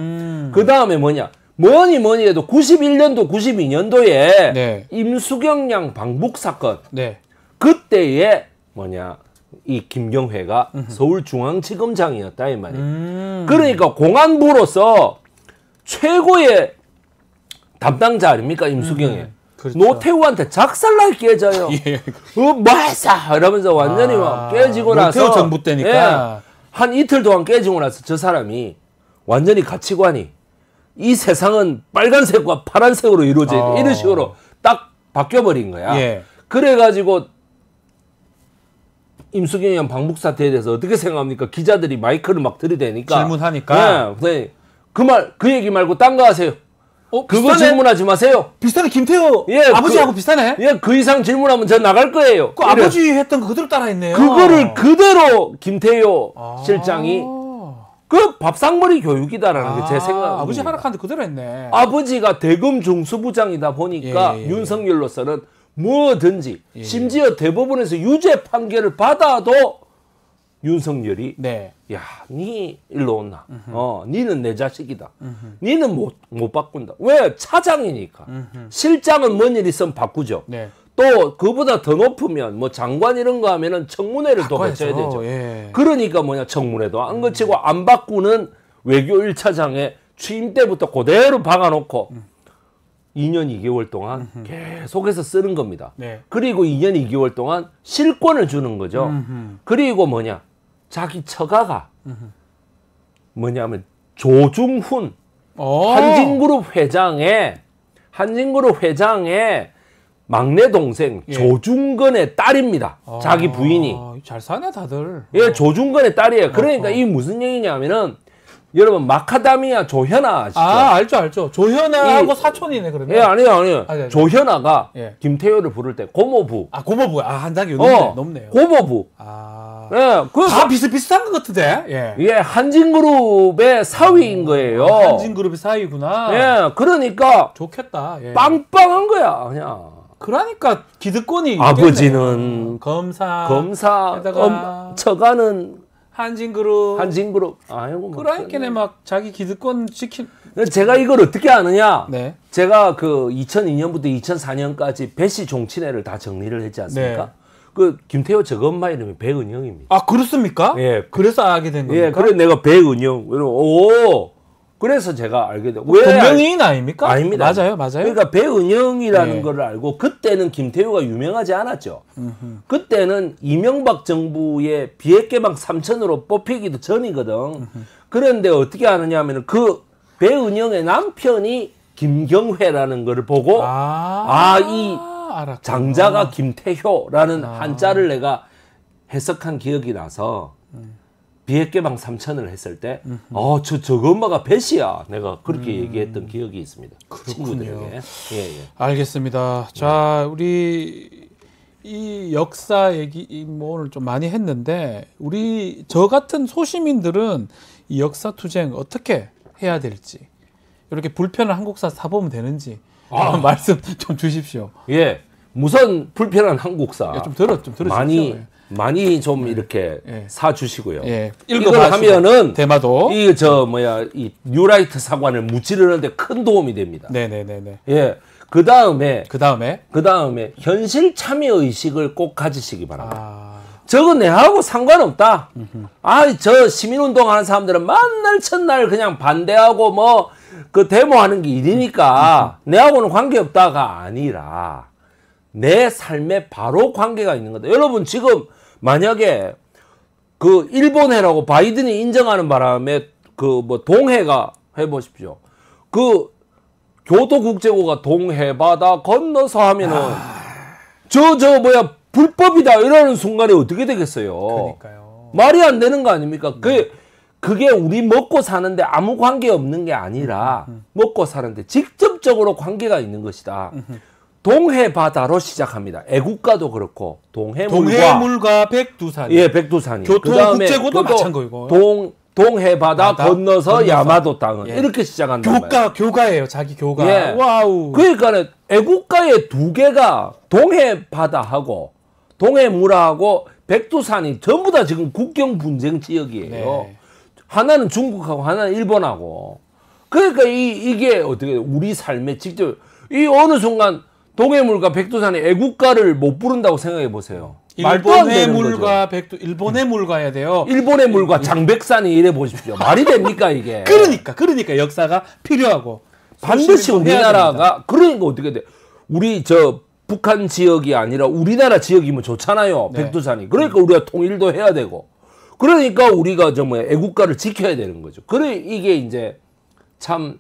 그 다음에 뭐니 해도 91년도, 92년도에 네. 임수경 양 방북 사건. 네. 그때에 이 김경회가 서울중앙지검장이었다 이 말이에요. 그러니까 공안부로서 최고의 담당자 아닙니까 임수경이. 그렇죠. 노태우한테 작살날 깨져요. 예. 뭐싸 이러면서 완전히 막 깨지고 나서 노태우 정부 때니까. 한 이틀 동안 깨지고 나서 저 사람이 완전히 가치관이 이 세상은 빨간색과 파란색으로 이루어져 있다. 이런 식으로 딱 바뀌어버린 거야. 예. 그래가지고 임수경이 한 방북 사태에 대해서 어떻게 생각합니까? 기자들이 마이크를 막 들이대니까 질문하니까. 네. 그 얘기 말고 딴 거 하세요. 그거 비슷하네? 질문하지 마세요. 비슷하네. 김태호 예, 아버지하고 비슷하네. 예, 그 이상 질문하면 저 나갈 거예요. 그 이래. 아버지 했던 거 그대로 따라했네요. 그거를 그대로 김태효 실장이 그 밥상머리 교육이다라는 게 제 생각입니다. 아버지 하락하는데 그대로 했네. 아버지가 대검 중수부장이다 보니까 예. 윤석열로서는 뭐든지 심지어 대법원에서 유죄 판결을 받아도 윤석열이 네. 야, 니 일로 온나. 니는 내 자식이다. 니는 못 바꾼다. 왜? 차장이니까. 실장은 뭔 일 있으면 바꾸죠. 네. 또 그보다 더 높으면 뭐 장관 이런 거 하면은 청문회를 또 바꿔야죠. 거쳐야 되죠. 예. 그러니까 청문회도 안 거치고 안 바꾸는 외교 1차장에 취임 때부터 그대로 박아놓고 2년 2개월 동안 계속해서 쓰는 겁니다. 네. 그리고 2년 2개월 동안 실권을 주는 거죠. 그리고 뭐냐? 자기 처가가 뭐냐면 조중훈 한진그룹 회장의 막내 동생 예. 조중건의 딸입니다. 자기 부인이. 잘 사네 다들. 예, 조중건의 딸이에요. 그러니까 이 무슨 얘기냐면은 여러분 마카다미아 조현아 아시죠? 알죠. 조현아하고 사촌이네 그러면. 예, 아니요. 아니. 조현아가 예. 김태효를 부를 때 고모부. 고모부야. 한 단계 높네요. 고모부. 예, 다 비슷비슷한 것 같은데. 예. 예, 한진그룹의 사위인 거예요. 한진그룹의 사위구나. 예, 그러니까 좋겠다. 예. 빵빵한 거야, 그냥. 그러니까 기득권이 아버지는 검사, 처가는 한진그룹. 아이고. 그러니까 막 자기 기득권 지킨. 제가 이걸 어떻게 아느냐? 네. 제가 그 2002년부터 2004년까지 배씨 종친회를 다 정리를 했지 않습니까? 네. 그 김태효 저엄마 이름이 백은영입니다. 그렇습니까? 예. 그래서 알게 된 겁니까? 예, 그래 내가 백은영. 그래서 제가 알게 돼. 왜 동명이인 아닙니까? 아닙니다. 맞아요. 그러니까 백은영이라는 네. 거를 알고 그때는 김태효가 유명하지 않았죠. 그때는 이명박 정부의 비핵개방 3천으로 뽑히기도 전이거든. 그런데 어떻게 아느냐 하면 그 백은영의 남편이 김경회라는 거를 보고 이 알았구나. 장자가 김태효라는 한자를 내가 해석한 기억이 나서 비핵개방 3천을 했을 때 저 엄마가 배씨야 내가 그렇게 얘기했던 기억이 있습니다. 친구들에게. 예. 알겠습니다. 자, 우리 이 역사 얘기 뭐 오늘 좀 많이 했는데 우리 저 같은 소시민들은 이 역사 투쟁 어떻게 해야 될지 이렇게 불편한 한국사 사보면 되는지 말씀 좀 주십시오. 예, 무선 불편한 한국사 좀 들어주십시오. 많이 좀 이렇게 사주시고요. 예, 이걸 하면은 대마도 이 뉴라이트 사관을 무찌르는데 큰 도움이 됩니다. 네네네네. 예, 그 다음에 현실 참여 의식을 꼭 가지시기 바랍니다. 저거 내하고 상관없다. 저 시민운동하는 사람들은 만날 첫날 그냥 반대하고 그 데모하는 게 일이니까 내하고는 관계없다가 아니라 내 삶에 바로 관계가 있는 거다. 여러분 지금 만약에 그 일본해라고 바이든이 인정하는 바람에 동해가 해보십시오. 그 교도국제고가 동해바다 건너서 하면은 불법이다 이러는 순간에 어떻게 되겠어요? 그러니까요. 말이 안 되는 거 아닙니까? 그게 우리 먹고 사는데 아무 관계 없는 게 아니라 먹고 사는데 직접적으로 관계가 있는 것이다. 동해바다로 시작합니다. 애국가도 그렇고 동해물과 백두산이. 예, 백두산이. 교토국제고도 마찬가지고. 동해바다 건너서 야마도 땅은 이렇게 시작한다. 교가예요, 자기 교가. 예. 와우. 그러니까 애국가의 두 개가 동해바다하고 동해물하고 백두산이 전부 다 지금 국경 분쟁 지역이에요. 네. 하나는 중국하고 하나는 일본하고. 그러니까 이게 어떻게 우리 삶에 직접 어느 순간 동해물과 백두산의 애국가를 못 부른다고 생각해 보세요. 일본의 물과 일본의 물가야 돼요. 일본의 물과 장백산이 이래 보십시오. 말이 됩니까 이게? 그러니까 역사가 필요하고 반드시 우리나라가 그러니까 어떻게 돼? 우리 북한 지역이 아니라 우리나라 지역이면 좋잖아요. 네. 백두산이. 그러니까 우리가 통일도 해야 되고. 그러니까 우리가 애국가를 지켜야 되는 거죠. 이게 이제 참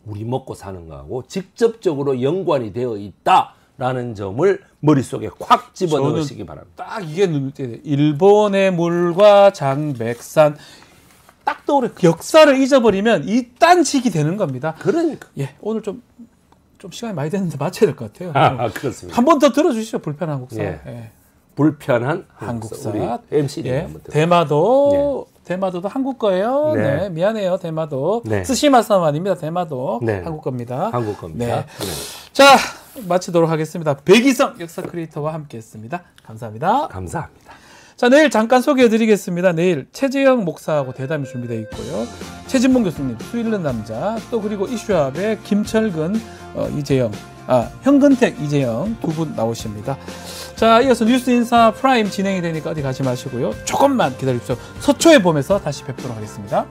우리 먹고 사는 거하고 직접적으로 연관이 되어 있다라는 점을 머릿속에 콱 집어넣으시기 바랍니다. 딱 이게 눈에 띄어요. 일본의 물과 장백산 딱 떠오르. 역사를 잊어버리면 이딴식이 되는 겁니다. 그러니까. 예, 오늘 좀 시간이 많이 됐는데 맞춰야 될 것 같아요. 그렇습니다. 한 번 더 들어주시죠. 불편한 한국사. 예. 불편한 한국사. 우리 MC님 한번 대마도. 대마도도 한국 거예요. 네. 네, 미안해요. 대마도. 네. 스시마섬 아닙니다. 대마도. 네. 한국 겁니다. 한국 겁니다. 네. 자, 마치도록 하겠습니다. 백이성 역사 크리에이터와 함께했습니다. 감사합니다. 감사합니다. 자, 내일 잠깐 소개해드리겠습니다. 내일 최재형 목사하고 대담이 준비되어 있고요. 최진봉 교수님, 수 있는 남자, 또 그리고 이슈합의 김철근, 이재영, 현근택, 이재영 두 분 나오십니다. 자, 이어서 뉴스 인사 프라임 진행이 되니까 어디 가지 마시고요. 조금만 기다려주세요. 서초의 봄에서 다시 뵙도록 하겠습니다.